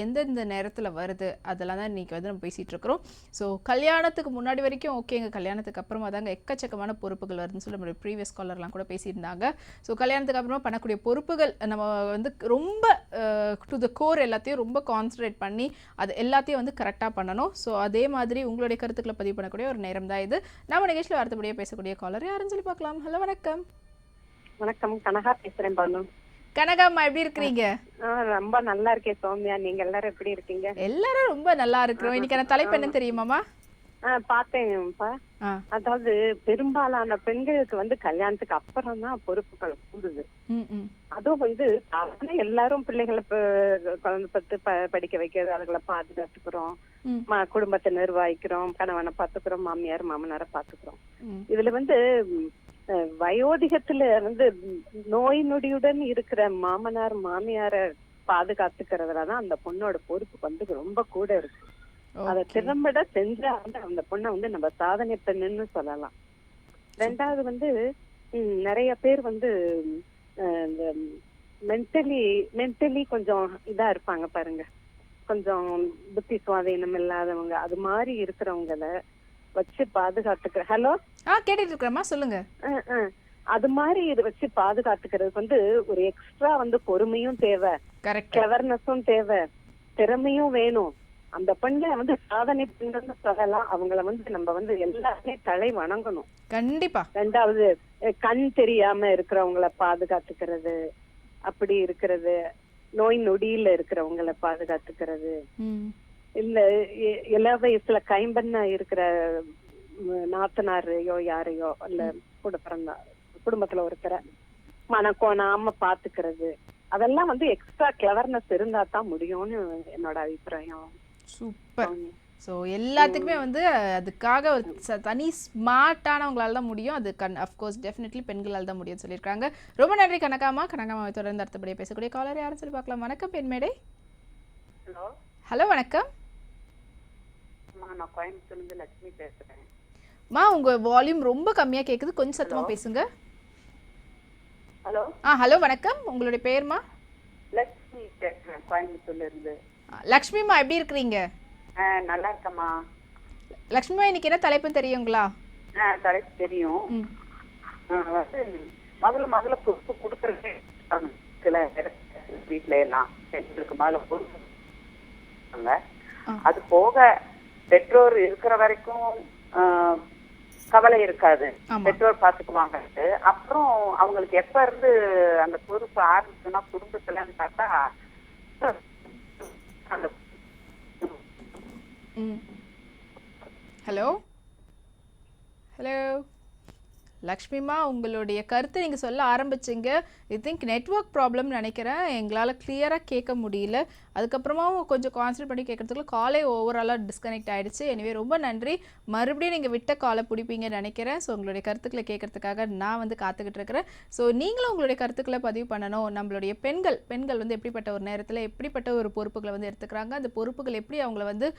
எந்தெந்த நேரத்தில் வருது அதெல்லாம் தான் இன்றைக்கி நம்ம பேசிகிட்டு இருக்கிறோம். ஸோ கல்யாணத்துக்கு முன்னாடி வரைக்கும் ஓகேங்க, கல்யாணத்துக்கு அப்புறமா தாங்க எக்கச்சக்கமான பொறுப்புகள் வருதுன்னு சொல்லி நம்மளுடைய ப்ரீவியஸ் காலர்லாம் கூட பேசியிருந்தாங்க. ஸோ கல்யாணத்துக்கு அப்புறமா பண்ணக்கூடிய பொறுப்புகள் நம்ம ரொம்ப டு த கோர் எல்லாத்தையும் ரொம்ப கான்சன்ட்ரேட் பண்ணி அது எல்லாத்தையும் கரெக்டாக பண்ணணும். ஸோ அதே மாதிரி உங்களுடைய கருத்துக்களை பதிவு பண்ணக்கூடிய ஒரு நேரம் தான் இது. நம்ம நிகழ்ச்சியில் அடுத்தபடியாக பேசக்கூடிய காலர் யாருன்னு சொல்லி பார்க்கலாம். ஹலோ, வணக்கம். வணக்கம், கனகா பேசுறேன். பானு. கனகாம்மா, எப்படி இருக்கிறீங்க? ரொம்ப நல்லா இருக்கேன் சௌமியா. நீங்க எல்லாரும் எப்படி இருக்கீங்க? எல்லாரும் ரொம்ப நல்லா இருக்கிறோம். இன்னைக்கான தலைப்பு என்ன தெரியுமாமா? பார்த்தேன்ப்பா. அதாவது பெரும்பாலான பெண்களுக்கு கல்யாணத்துக்கு அப்புறம் தான் பொறுப்புகள் கூடுது. அதுவும் எல்லாரும் பிள்ளைகளை குழந்தை பத்து படிக்க வைக்கிறது, அதுகளை பாதுகாத்துக்கிறோம், குடும்பத்தை நிர்வகிக்கிறோம், கணவனை பாத்துக்கிறோம், மாமியார் மாமனாரை பாத்துக்கிறோம். இதுல வயோதிகத்துல நோய் நொடியுடன் இருக்கிற மாமனார் மாமியார பாதுகாத்துக்கிறதுலதான் அந்த பொண்ணோட பொறுப்பு ரொம்ப கூட இருக்கு. அத திறம்பட செஞ்சா அந்த பொண்ணை நம்ம சாதனை பெண்ணுன்னு சொல்லலாம். ரெண்டாவது நிறைய பேர் இந்த மென்டலி கொஞ்சம் இதா இருப்பாங்க பாருங்க, கொஞ்சம் புத்தி சுவாதீனம் இல்லாதவங்க, அது மாதிரி இருக்கிறவங்கள வச்சு பாதுகாத்துக்கிற. ஹலோ, கேட்டுட்டு இருக்கேம்மா, சொல்லுங்க. அது மாதிரி இதை வச்சு பாதுகாத்துக்கிறதுக்கு வந்து ஒரு எக்ஸ்ட்ரா வந்து பொறுமையும் தேவை, கிளவர்னஸும் தேவை, திறமையும் வேணும். அந்த பெண்ணை வந்து சாதனை பெண்கள்னு சொல்லலாம். அவங்கள வந்து நம்ம வந்து எல்லாருமே தலை வணங்கணும். கண்டிப்பா. ரெண்டாவது கண் தெரியாம இருக்கிறவங்கள பாதுகாத்துக்கிறது, அப்படி இருக்கிறது, நோய் நொடியில இருக்கிறவங்கள பாதுகாத்துக்கிறது, இல்ல எல்லா வயசுல கைம்பெண்ணா இருக்கிற நாத்தனாரையோ யாரையோ இல்ல கூட பிறந்தா குடும்பத்துல ஒருத்தரை மனக்கோணாம பாத்துக்கிறது, அதெல்லாம் வந்து எக்ஸ்ட்ரா கிளவர்னஸ் இருந்தா தான் முடியும்னு என்னோட அபிப்பிராயம். சூப்பர். ஸோ எல்லாத்துக்குமே வந்து அதுக்காக ஒரு தனி ஸ்மார்ட்டானவங்களால தான் முடியும். அது அஃப்கோர்ஸ் டெஃபினெட்லி பெண்களால் தான் முடியும்னு சொல்லியிருக்காங்க. ரொம்ப நன்றி கனகாமாவை தொடர்ந்து அடுத்தபடியாக பேசக்கூடிய காலர் யாரும் சொல்லி பார்க்கலாம். வணக்கம் பெண்மேடை. ஹலோ வணக்கம். நான் கோயம்புத்தூர்ல லட்சுமி பேசுறேன். உங்க வால்யூம் ரொம்ப கம்மியா கேக்குது, கொஞ்சம் சத்தமா பேசுங்க. ஹலோ. ஹலோ வணக்கம். உங்களுடைய பேர்மா? லட்சுமி பேசுறேன் கோயம்புத்தூர்ல இருந்து. லட்சுமிமா எப்படி இருக்கீங்க? நல்லா இருக்கம்மா. லட்சுமிமா இன்னைக்கு என்ன தலைப்பு தெரியுங்களா? தலைப்பு தெரியும். முதல்ல பொறுப்பு கொடுக்கறதே சில வீட்டுல எல்லாம் பெண்களுக்கு முதல்ல பொறுப்பு. அது போக பெற்றோர் இருக்கிற வரைக்கும் கவலை இருக்காது, பெற்றோர் பாத்துக்குவாங்க. அப்புறம் அவங்களுக்கு எப்ப இருந்து அந்த பொறுப்பு ஆரம்பிச்சுன்னா குடும்பத்துலன்னு பார்த்தா ஹலோ ஹலோ லக்ஷ்மிமா, உங்களுடைய கருத்து நீங்கள் சொல்ல ஆரம்பிச்சிங்க. ஐ திங்க் நெட்வொர்க் ப்ராப்ளம்னு நினைக்கிறேன், எங்களால் கிளியராக கேட்க முடியல. அதுக்கப்புறமாவும் கொஞ்சம் கான்சன்ட்ரேட் பண்ணி கேட்கறதுக்குள்ள காலே ஓவராலாக டிஸ்கனெக்ட் ஆகிடுச்சு. எனவே ரொம்ப நன்றி. மறுபடியும் நீங்கள் விட்ட காலை பிடிப்பீங்கன்னு நினைக்கிறேன். ஸோ உங்களுடைய கருத்துக்களை கேட்கறதுக்காக நான் வந்து காத்துக்கிட்டு இருக்கிறேன். ஸோ நீங்களும் உங்களுடைய கருத்துக்களை பதிவு பண்ணணும். நம்மளுடைய பெண்கள் வந்து எப்படிப்பட்ட ஒரு நேரத்தில் எப்படிப்பட்ட ஒரு பொறுப்புகளை வந்து எடுத்துக்கிறாங்க, அந்த பொறுப்புகள் எப்படி அவங்கள வந்து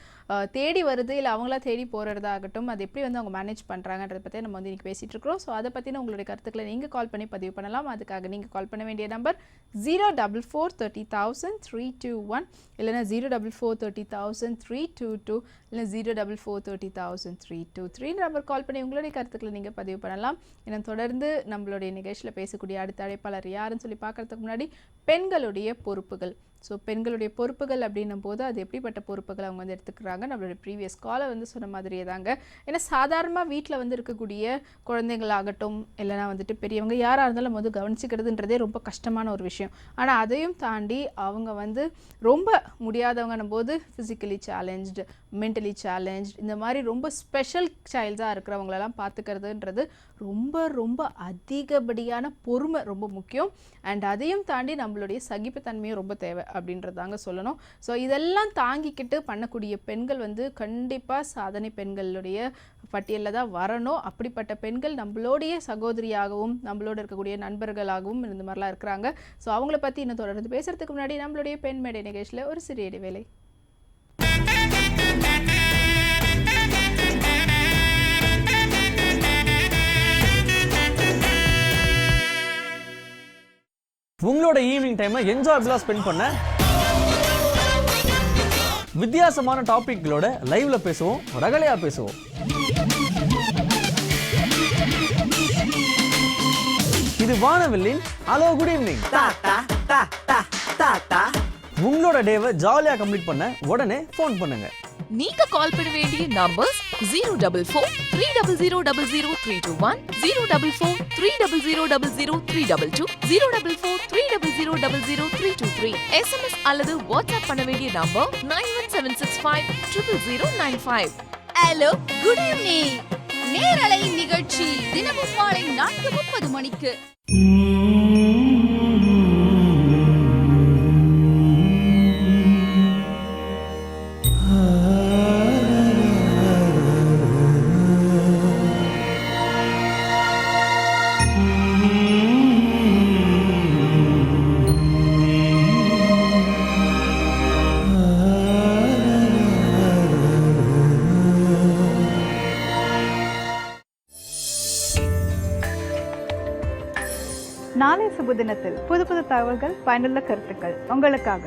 தேடி வருது, இல்லை அவங்களா தேடி போகிறதாகட்டும், அது எப்படி வந்து அவங்க மேனேஜ் பண்ணுறாங்கன்றதை பற்றி நம்ம வந்து இன்றைக்கி பேசிகிட்டு இருக்கிறோம். ஸோ அதை பற்றின உங்களுடைய கருத்துக்களை நீங்கள் கால் பண்ணி பதிவு பண்ணலாம். அதுக்காக நீங்கள் கால் பண்ண வேண்டிய நம்பர் 044300321 இல்லைனா 044300322 இல்லை 044300323 நம்பர் கால் பண்ணி உங்களுடைய கருத்துக்களை நீங்கள் பதிவு பண்ணலாம். இன்னும் தொடர்ந்து நம்மளுடைய நிகழ்ச்சியில் பேசக்கூடிய அடுத்த அழைப்பாளர் யாருன்னு சொல்லி பார்க்கறதுக்கு முன்னாடி பெண்களுடைய பொறுப்புகள். ஸோ பெண்களுடைய பொறுப்புகள் அப்படின்னும் போது அது எப்படிப்பட்ட பொறுப்புகள் அவங்க வந்து எடுத்துக்கிறாங்க. நம்மளுடைய ப்ரீவியஸ் காலர் வந்து சொன்ன மாதிரியே தாங்க. ஏன்னா சாதாரணமாக வீட்டில் வந்து இருக்கக்கூடிய குழந்தைங்களாகட்டும் இல்லைனா வந்துட்டு பெரியவங்க யாராக இருந்தாலும் நம்ம வந்து கவனிச்சிக்கிறதுன்றதே ரொம்ப கஷ்டமான ஒரு விஷயம். ஆனால் அதையும் தாண்டி அவங்க வந்து ரொம்ப முடியாதவங்கன்னும் போது ஃபிசிக்கலி சேலஞ்ச்டு, மென்டலி சேலஞ்ச், இந்த மாதிரி ரொம்ப ஸ்பெஷல் சைல்டாக இருக்கிறவங்களெல்லாம் பார்த்துக்கிறதுன்றது ரொம்ப ரொம்ப அதிகப்படியான பொறுமை ரொம்ப முக்கியம். அண்ட் அதையும் தாண்டி நம்மளுடைய சகிப்புத்தன்மையும் ரொம்ப தேவை அப்படின்றதாங்க சொல்லணும். ஸோ இதெல்லாம் தாங்கிக்கிட்டு பண்ணக்கூடிய பெண்கள் வந்து கண்டிப்பாக சாதனை பெண்களுடைய பட்டியலில் தான் வரணும். அப்படிப்பட்ட பெண்கள் நம்மளுடைய சகோதரியாகவும் நம்மளோட இருக்கக்கூடிய நண்பர்களாகவும் இந்த மாதிரிலாம் இருக்கிறாங்க. ஸோ அவங்கள பற்றி இன்னும் தொடர்ந்து பேசுகிறதுக்கு முன்னாடி நம்மளுடைய பெண் மேடை நிகழ்ச்சியில் ஒரு சிறிய இடைவேளை. உங்களோட ஈவினிங் டைமை என்ஜாயபிளாக ஸ்பெண்ட் பண்ண வித்தியாசமான டாபிக்களோட லைவ்ல பேசுவோம், ரகலையா பேசுவோம். இது வானவில்லின் ஹலோ குட் ஈவினிங். உங்களோட டேவை ஜாலியா கம்ப்ளீட் பண்ண உடனே ஃபோன் பண்ணுங்க. நீங்க கால் பண்ண வேண்டிய நம்பர்ஸ் 04430000321, 04430000322, 04430000323. SMS அல்லது வாட்ஸ்அப் பண்ண வேண்டிய நம்பர் 9176500095. Hello good evening. நேரலை நிகழ்ச்சி தினமும் மாலை 4:30 மணிக்கு. நாளை சுப தினத்தில் புது புது தகவல்கள், பயனுள்ள கருத்துக்கள் உங்களுக்காக.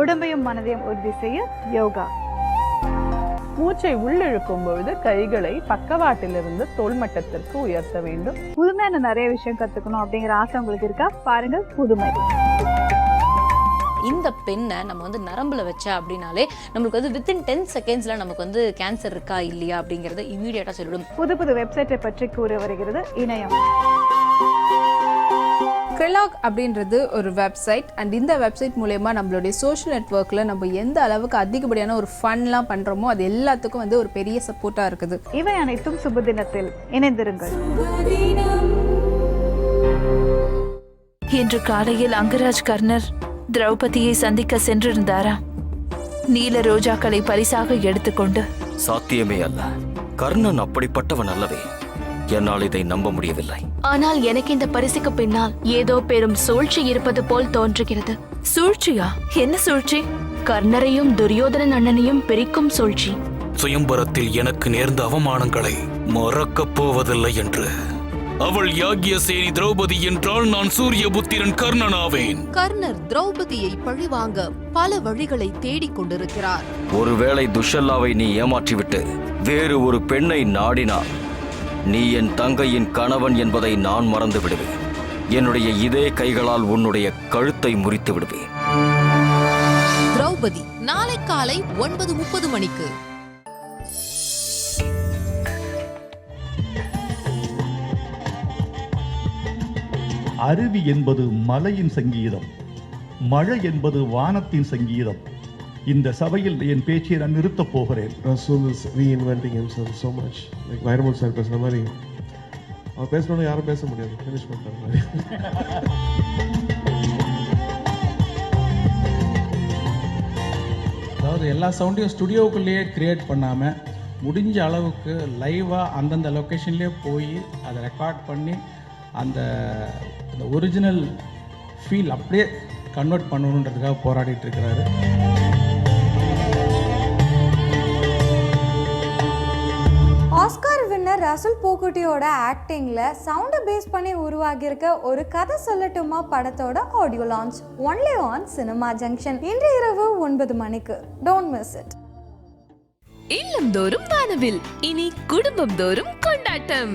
உடம்பையும் மனதையும் உறுதி செய்ய யோகா. மூச்சை உள்ளிழுக்கும் பொழுது கைகளை பக்கவாட்டிலிருந்து தோள்மட்டத்திற்கு உயர்த்த வேண்டும். புதுமையான நிறைய விஷயம் கத்துக்கணும் அப்படிங்கிற ஆசை உங்களுக்கு இருக்கா? பாருங்க புதுமை. இந்த பெண்ணை நம்ம வந்து நரம்புல வச்சா அப்படின்னாலே நம்மளுக்கு வந்து வித்தின் 10 செகண்ட்ஸ்ல நமக்கு வந்து கேன்சர் இருக்கா இல்லையா அப்படிங்கறத இமீடியட்டா சொல்லிடும். புது புது வெப்சைட்டை பற்றி கூற வருகிறது இணையம். கிளாக் அப்படின்றது ஒரு வெப்சைட் அண்ட் இந்த வெப்சைட் மூலயமா நம்மளுடைய சோஷியல் நெட்வொர்க்கில் நம்ம எந்த அளவுக்கு அதிகப்படியான ஒரு ஃபன்லாம் பண்ணுறோமோ அது எல்லாத்துக்கும் வந்து ஒரு பெரிய சப்போர்ட்டாக இருக்குது. இவை அனைத்தும் சுபதினத்தில் இணைந்திருங்கள். இன்று காலையில் அங்கராஜ் கர்ணர் திரௌபதியை சந்திக்க சென்றிருந்தாரா? நீல ரோஜாக்களை பரிசாக எடுத்துக்கொண்டு. சாத்தியமே அல்ல. கர்ணன் அப்படிப்பட்டவன் அல்லவே. என்னால் இதை நம்ப முடியவில்லை. ஆனால் எனக்கு இந்த பரிசுக்கு பின்னால் ஏதோ பெரும் சூழ்ச்சி இருப்பது போல் தோன்றுகிறது. சூழ்ச்சியா? என்ன சூழ்ச்சி? கர்ணரையும் துரியோதனன் அண்ணனையும் பிரிக்கும் சூழ்ச்சி. சுயம்பரத்தில் எனக்கு நேர்ந்த அவமானங்களை மறக்கப் போவதில்லை என்று. அவள் யாக்ஞசேனி திரௌபதி என்றால் நான் சூரியபுத்திரன் கர்ணனாவேன். கர்ணர் திரௌபதியை பழிவாங்க பல வழிகளை தேடிக் கொண்டிருக்கிறார். ஒருவேளை துஷல்லாவை நீ ஏமாற்றிவிட்டு வேறு ஒரு பெண்ணை நாடினார், நீ என் தங்கையின் கணவன் என்பதை நான் மறந்து விடுவேன். என்னுடைய இதே கைகளால் உன்னுடைய கழுத்தை முறித்து விடுவேன். திரௌபதி நாளை காலை 9:30 மணிக்கு. அருவி என்பது மலையின் சங்கீதம், மழை என்பது வானத்தின் சங்கீதம். இந்த சபையில் என் பேச்சை நான் நிறுத்தப் போகிறேன். Rasul is reinventing himself so much. Like Vairumul sir பேசுற மாதிரி அவர் பேசணும்னு யாரும் பேச முடியாது. ஃபினிஷ் பண்ற மாதிரி. அதாவது எல்லா சவுண்டையும் ஸ்டுடியோக்குள்ளேயே கிரியேட் பண்ணாமல் முடிஞ்ச அளவுக்கு லைவாக அந்தந்த லொக்கேஷன்லேயே போய் அதை ரெக்கார்ட் பண்ணி அந்த ஒரிஜினல் ஃபீல் அப்படியே கன்வெர்ட் பண்ணணுன்றதுக்காக போராடிட்டு இருக்கிறாரு. ஆஸ்கார் வின்னர் ரசூல் போக்குட்டியோட ஆக்டிங்ல சவுண்டை பேஸ் பண்ணி உருவாகியிருக்க ஒரு கதை சொல்லட்டுமா படத்தோட audio launch only on cinema junction இன்று இரவு 9 மணிக்கு. Don't miss it. இல்லந்தோறும் வானவில், இனி குடும்பம் தோறும் கொண்டாட்டம்.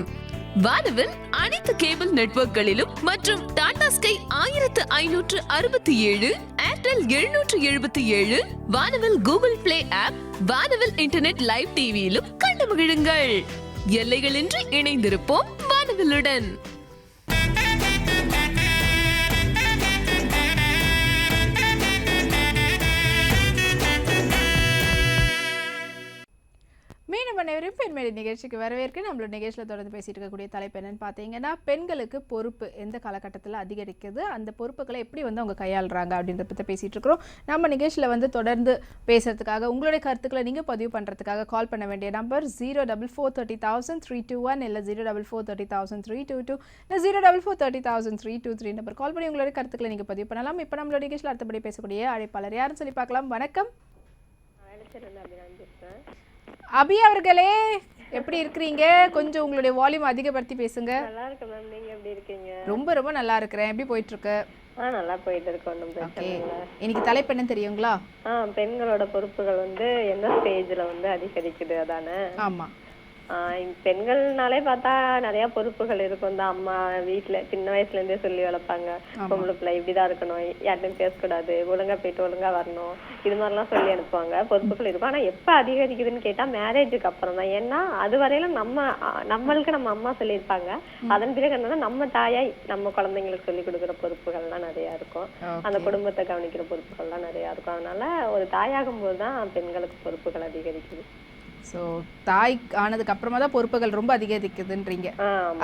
வானவில் அனைத்து கேபிள் நெட்வொர்க்குகளிலும் மற்றும் டாடா ஸ்கை 1567, ஏர்டெல் 777, வானவில் கூகுள் பிளே ஆப், வானவில் இன்டர்நெட் லைவ் டிவியிலும் கண்டு மகிழுங்கள். எல்லைகளின்றி இணைந்திருப்போம் வானவிலுடன். மீண்டும் அனைவரும் பெண்மேடை நிகழ்ச்சிக்கு வரவேற்க நம்மளோட நிகழ்ச்சியில் தொடர்ந்து பேசிட்டு இருக்கக்கூடிய தலைப்பு என்னன்னு பார்த்தீங்கன்னா, பெண்களுக்கு பொறுப்பு எந்த காலகட்டத்தில் அதிகரிக்குது, அந்த பொறுப்புகளை எப்படி வந்து அவங்க கையாளுறாங்க அப்படின்றத பற்றி பேசிட்டு இருக்கிறோம். நம்ம நிகழ்ச்சியில் வந்து தொடர்ந்து பேசுறதுக்காக உங்களுடைய கருத்துக்களை நீங்கள் பதிவு பண்ணுறதுக்காக கால் பண்ண வேண்டிய நம்பர் 044300321 இல்லை 044300322 இல்லை 044300323 நம்பர் கால் பண்ணி உங்களுடைய கருத்துக்களை நீங்கள் பதிவு பண்ணலாம். இப்போ நம்மளோட நிகழ்ச்சியில் அடுத்தபடி பேசக்கூடிய அழைப்பாளர் யாருன்னு சொல்லி பார்க்கலாம். வணக்கம் அபி அவர்களே, எப்படி இருக்கிறீங்க? கொஞ்சம் உங்களுடைய வால்யூம் அதிகப்படுத்தி பேசுங்க. நல்லா இருக்கு மேம், நீங்க எப்படி இருக்கீங்க? ரொம்ப ரொம்ப நல்லா இருக்கிறேன். எப்படி போயிட்டு இருக்கு? நல்லா போயிட்டு இருக்கு, ஒன்றும் பிரச்சனை இல்லை. இன்னைக்கு தலைப்பு என்ன தெரியுங்களா? பெண்களோட பொறுப்புகள் வந்து எந்த ஸ்டேஜ்ல வந்து அதிகரிக்குது அதானே? ஆமா. பெண்கள்னாலே பார்த்தா நிறைய பொறுப்புகள் இருக்கும் தான். அம்மா வீட்டுல சின்ன வயசுல இருந்தே சொல்லி வளர்ப்பாங்க, பொம்பளை பிள்ளை இப்படிதான் இருக்கணும், யார்ட்டையும் பேசக்கூடாது, ஒழுங்கா போயிட்டு ஒழுங்கா வரணும், இது மாதிரிலாம் சொல்லி அனுப்புவாங்க. பொறுப்புகள் இருக்கும். ஆனா எப்ப அதிகரிக்குதுன்னு கேட்டா மேரேஜுக்கு அப்புறம் தான். ஏன்னா அது வரையில நம்மளுக்கு நம்ம அம்மா சொல்லியிருப்பாங்க, அதன் பிறகு என்னன்னா நம்ம தாயாய் நம்ம குழந்தைங்களுக்கு சொல்லி கொடுக்குற பொறுப்புகள்லாம் நிறைய இருக்கும். அந்த குடும்பத்தை கவனிக்கிற பொறுப்புகள்லாம் நிறைய இருக்கும். அதனால ஒரு தாயாகும் போதுதான் பெண்களுக்கு பொறுப்புகள் அதிகரிக்குது. ஸோ தாய் ஆனதுக்கு அப்புறமா தான் பொறுப்புகள் ரொம்ப அதிகரிக்குதுன்றீங்க.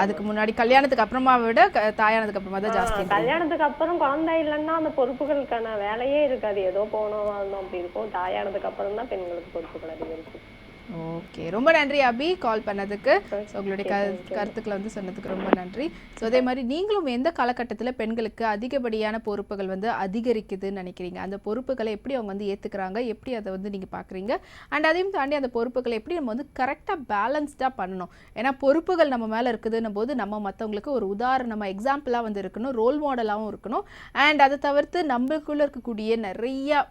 அதுக்கு முன்னாடி கல்யாணத்துக்கு அப்புறமா விட தாயானதுக்கு அப்புறமா தான் ஜாஸ்தி. கல்யாணத்துக்கு அப்புறம் குழந்தை இல்லைன்னா அந்த பொறுப்புகளுக்கான வேலையே இருக்காது, ஏதோ போனோம் வரணும் அப்படி இருக்கும். தாயானதுக்கு அப்புறம் தான் பெண்களுக்கு பொறுப்புகள் அதிகரிக்கும். ஓகே, ரொம்ப நன்றி அபி கால் பண்ணதுக்கு. உங்களுடைய கருத்துக்களை வந்து சொன்னதுக்கு ரொம்ப நன்றி. ஸோ அதே மாதிரி நீங்களும் எந்த காலகட்டத்தில் பெண்களுக்கு அதிகப்படியான பொறுப்புகள் வந்து அதிகரிக்குதுன்னு நினைக்கிறீங்க? அந்த பொறுப்புகளை எப்படி அவங்க வந்து ஏற்றுக்கிறாங்க, எப்படி அதை வந்து நீங்கள் பார்க்குறீங்க? அண்ட் அதையும் தாண்டி அந்த பொறுப்புகளை எப்படி நம்ம வந்து கரெக்டாக பேலன்ஸ்டாக பண்ணணும்? ஏன்னா பொறுப்புகள் நம்ம மேலே இருக்குதுன்னும் போது நம்ம மற்றவங்களுக்கு ஒரு உதாரணமாக எக்ஸாம்பிளாக வந்து இருக்கணும், ரோல் மாடலாகவும் இருக்கணும். அண்ட் அதை தவிர்த்து நம்மளுக்குள்ளே இருக்கக்கூடிய நிறையா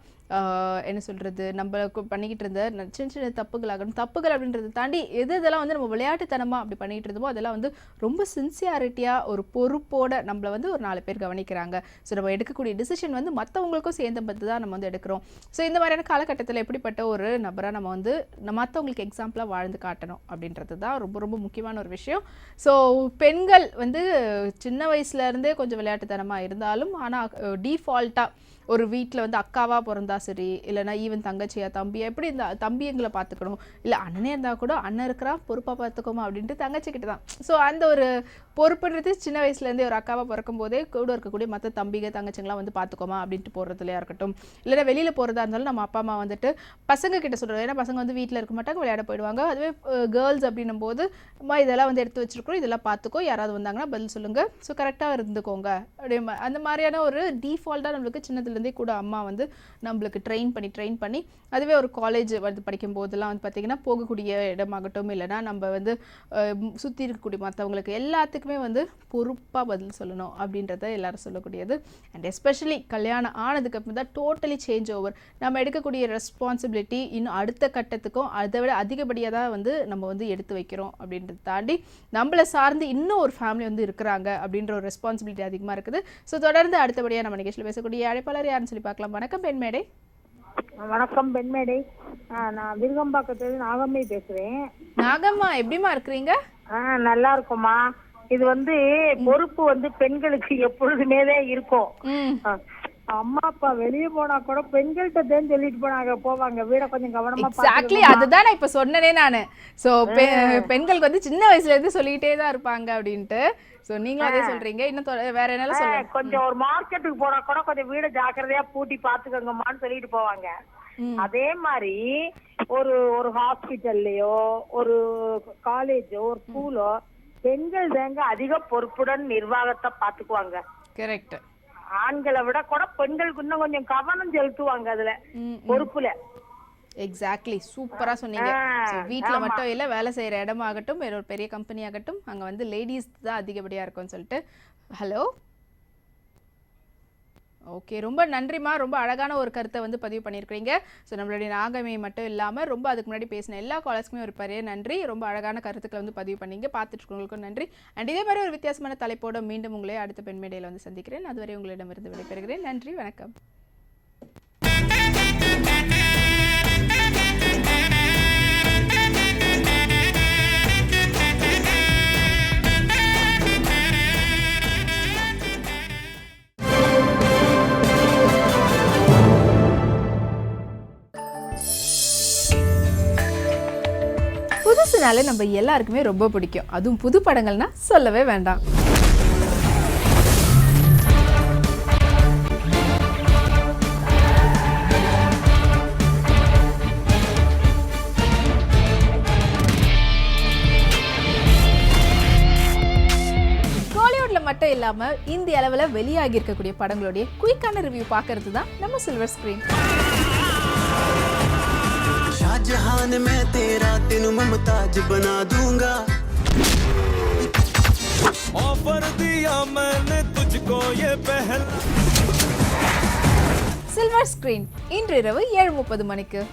என்ன சொல்கிறது, நம்ம பண்ணிக்கிட்டு இருந்த சின்ன சின்ன தப்புகளாகணும், தப்புகள் அப்படின்றத தாண்டி இதெல்லாம் வந்து நம்ம விளையாட்டுத்தனமாக அப்படி பண்ணிகிட்டு இருந்தோமோ அதெல்லாம் வந்து ரொம்ப சின்சியாரிட்டியாக ஒரு பொறுப்போட நம்மளை வந்து ஒரு 4 பேர் கவனிக்கிறாங்க. ஸோ நம்ம எடுக்கக்கூடிய டிசிஷன் வந்து மற்றவங்களுக்கும் சேர்ந்த பற்றி தான் நம்ம வந்து எடுக்கிறோம். ஸோ இந்த மாதிரியான காலகட்டத்தில் எப்படிப்பட்ட ஒரு நபராக நம்ம வந்து மற்றவங்களுக்கு எக்ஸாம்பிளாக வாழ்ந்து காட்டணும் அப்படின்றது தான் ரொம்ப ரொம்ப முக்கியமான ஒரு விஷயம். ஸோ பெண்கள் வந்து சின்ன வயசுலேருந்தே கொஞ்சம் விளையாட்டுத்தனமாக இருந்தாலும் ஆனால் டீஃபால்ட்டாக ஒரு வீட்டில் வந்து அக்காவாக பிறந்தா சரி, இல்லைனா ஈவன் தங்கச்சியா தம்பியா எப்படி இந்த தம்பி எங்களை பார்த்துக்கணும், இல்லை அண்ணனே இருந்தால் கூட அண்ணன் இருக்கிறா பொறுப்பாக பார்த்துக்கோமா அப்படின்ட்டு தங்கச்சிக்கிட்ட தான். ஸோ அந்த ஒரு பொறுப்புன்றது சின்ன வயசுலேருந்தே ஒரு அக்காவாக பிறக்கும் போதே கூட இருக்கக்கூடிய மற்ற தம்பிங்க தங்கச்சிங்களாம் வந்து பார்த்துக்கோமா அப்படின்ட்டு போடுறதுலையா இருக்கட்டும், இல்லைனா வெளியில் போகிறதா இருந்தாலும் நம்ம அப்பா அம்மா வந்துட்டு பசங்க கிட்ட சொல்கிறது. ஏன்னா பசங்க வந்து வீட்டில் இருக்க மாட்டாங்க, விளையாட போயிடுவாங்க. அதுவே கேர்ள்ஸ் அப்படின்னும் போது அம்மா இதெல்லாம் வந்து எடுத்து வச்சுருக்கோம், இதெல்லாம் பார்த்துக்கோ, யாராவது வந்தாங்கன்னா பதில் சொல்லுங்கள், ஸோ கரெக்டாக இருந்துக்கோங்க அப்படி அந்த மாதிரியான ஒரு டீஃபால்ட்டாக நம்மளுக்கு சின்னதுலேருந்தே கூட அம்மா வந்து நம்மளுக்கு ட்ரெயின் பண்ணி அதுவே ஒரு காலேஜ் வந்து படிக்கும் போதெல்லாம் வந்து பார்த்திங்கன்னா போகக்கூடிய இடமாகட்டும், இல்லைனா நம்ம வந்து சுற்றி இருக்கக்கூடிய மற்றவங்களுக்கு எல்லாத்துக்குமே வந்து பொறுப்பாக பதில் சொல்லணும் அப்படின்றத எல்லாரும் சொல்லக்கூடியது. அண்ட் எஸ்பெஷலி கல்யாணம் ஆனதுக்கு அப்புறம் தான் டோட்டலி சேஞ்ச் ஓவர். நம்ம எடுக்கக்கூடிய ரெஸ்பான்சிபிலிட்டி இன்னும் அடுத்த கட்டத்துக்கும் அதை விட அதிகப்படியாக தான் வந்து நம்ம வந்து எடுத்து வைக்கிறோம் அப்படின்றத தாண்டி நம்மளை சார்ந்து இன்னும் ஒரு ஃபேமிலி வந்து இருக்கிறாங்க அப்படின்ற ஒரு ரெஸ்பான்சிபிலிட்டி அதிகமாக இருக்குது. ஸோ தொடர்ந்து அடுத்தபடியாக நம்ம நிகழ்ச்சியில் பேசக்கூடிய அழைப்பாளர் யாருன்னு சொல்லி பார்க்கலாம். வணக்கம் பெண்மேடை. வணக்கம் பெண்மேடை. நான் விருகம்பாக்கத்துல நாகம்மை பேசுறேன். நாகம்மா எப்படிமா இருக்கிறீங்க? நல்லா இருக்குமா. இது வந்து பொறுப்பு வந்து பெண்களுக்கு எப்பொழுதுமே இருக்கும். அம்மா அப்பா வெளியே போனா கூட பெண்கள்கிட்ட தான் சொல்லிட்டு போவாங்க, வீட கொஞ்சம் கவனமா. எக்ஸாக்ட்லி அதுதான் நான் இப்ப சொன்னனே நானு. சோ பெண்களுக்கு வந்து சின்ன வயசுல இருந்து சொல்லிட்டே தான் இருப்பாங்க அப்படின்ட்டு. சோ நீங்களும் அதே சொல்றீங்க. இன்னும் வேற என்ன சொல்றீங்க? கொஞ்சம் ஒரு மார்க்கெட்டுக்கு போனா கூட கொஞ்சம் வீட ஜாக்கிரதையா பூட்டி பாத்துக்கோங்கம்மான்னு சொல்லிட்டு போவாங்க. அதே மாதிரி ஒரு ஹாஸ்பிட்டல்லையோ ஒரு காலேஜோ ஒரு ஸ்கூலோ பெண்கள் தாங்க அதிக பொறுப்புடன் நிர்வாகத்தை பாத்துக்குவாங்க. கரெக்ட். ஆண்களை விட கூட பெண்களுக்கு இன்னும் கொஞ்சம் கவனம் செலுத்துவாங்க அதுல பொறுப்புல. எக்ஸாக்ட்லி, சூப்பரா சொன்னீங்க. வீட்டுல மட்டும் இல்ல, வேலை செய்யற இடமாகட்டும், வேற ஒரு பெரிய கம்பெனி ஆகட்டும், அங்க வந்து லேடிஸ் தான் அதிகப்படியா இருக்கும்னு சொல்லிட்டு. ஹலோ, ஓகே, ரொம்ப நன்றிமா. ரொம்ப அழகான ஒரு கருத்தை வந்து பதிவு பண்ணியிருக்கிறீங்க. ஸோ நம்மளுடைய நாகமே மட்டும் இல்லாமல் ரொம்ப அதுக்கு முன்னாடி பேசின எல்லா காலர்ஸ்க்குமே ஒரு பெரிய நன்றி. ரொம்ப அழகான கருத்துக்களை வந்து பதிவு பண்ணீங்க. பார்த்துட்டுருக்கவங்களுக்கும் நன்றி. அண்ட் இதே மாதிரி ஒரு வித்தியாசமான தலைப்போட மீண்டும் உங்களே அடுத்த பெண்மேடையில் வந்து சந்திக்கிறேன். அதுவரை உங்களிடமிருந்து விடைபெறுகிறேன். நன்றி, வணக்கம். புதுசுனாலே நம்ம எல்லாருக்குமே ரொம்ப பிடிக்கும். அதுவும் புது படங்கள்னா சொல்லவே வேண்டாம். கோலிவுட்ல மட்டும் இல்லாம இந்திய அளவில் வெளியாகி இருக்கக்கூடிய படங்களுடைய குயிக்கான ரிவ்யூ பார்க்கறது தான் நம்ம சில்வர் ஸ்கிரீன். शाहजहान मैं तेरा तेनू मुमताज बना दूंगा, ऑफर दिया मैंने तुझको ये पहल. சில்வர் ஸ்கிரீன் இன்று இரவு 7:30 மணிக்கு.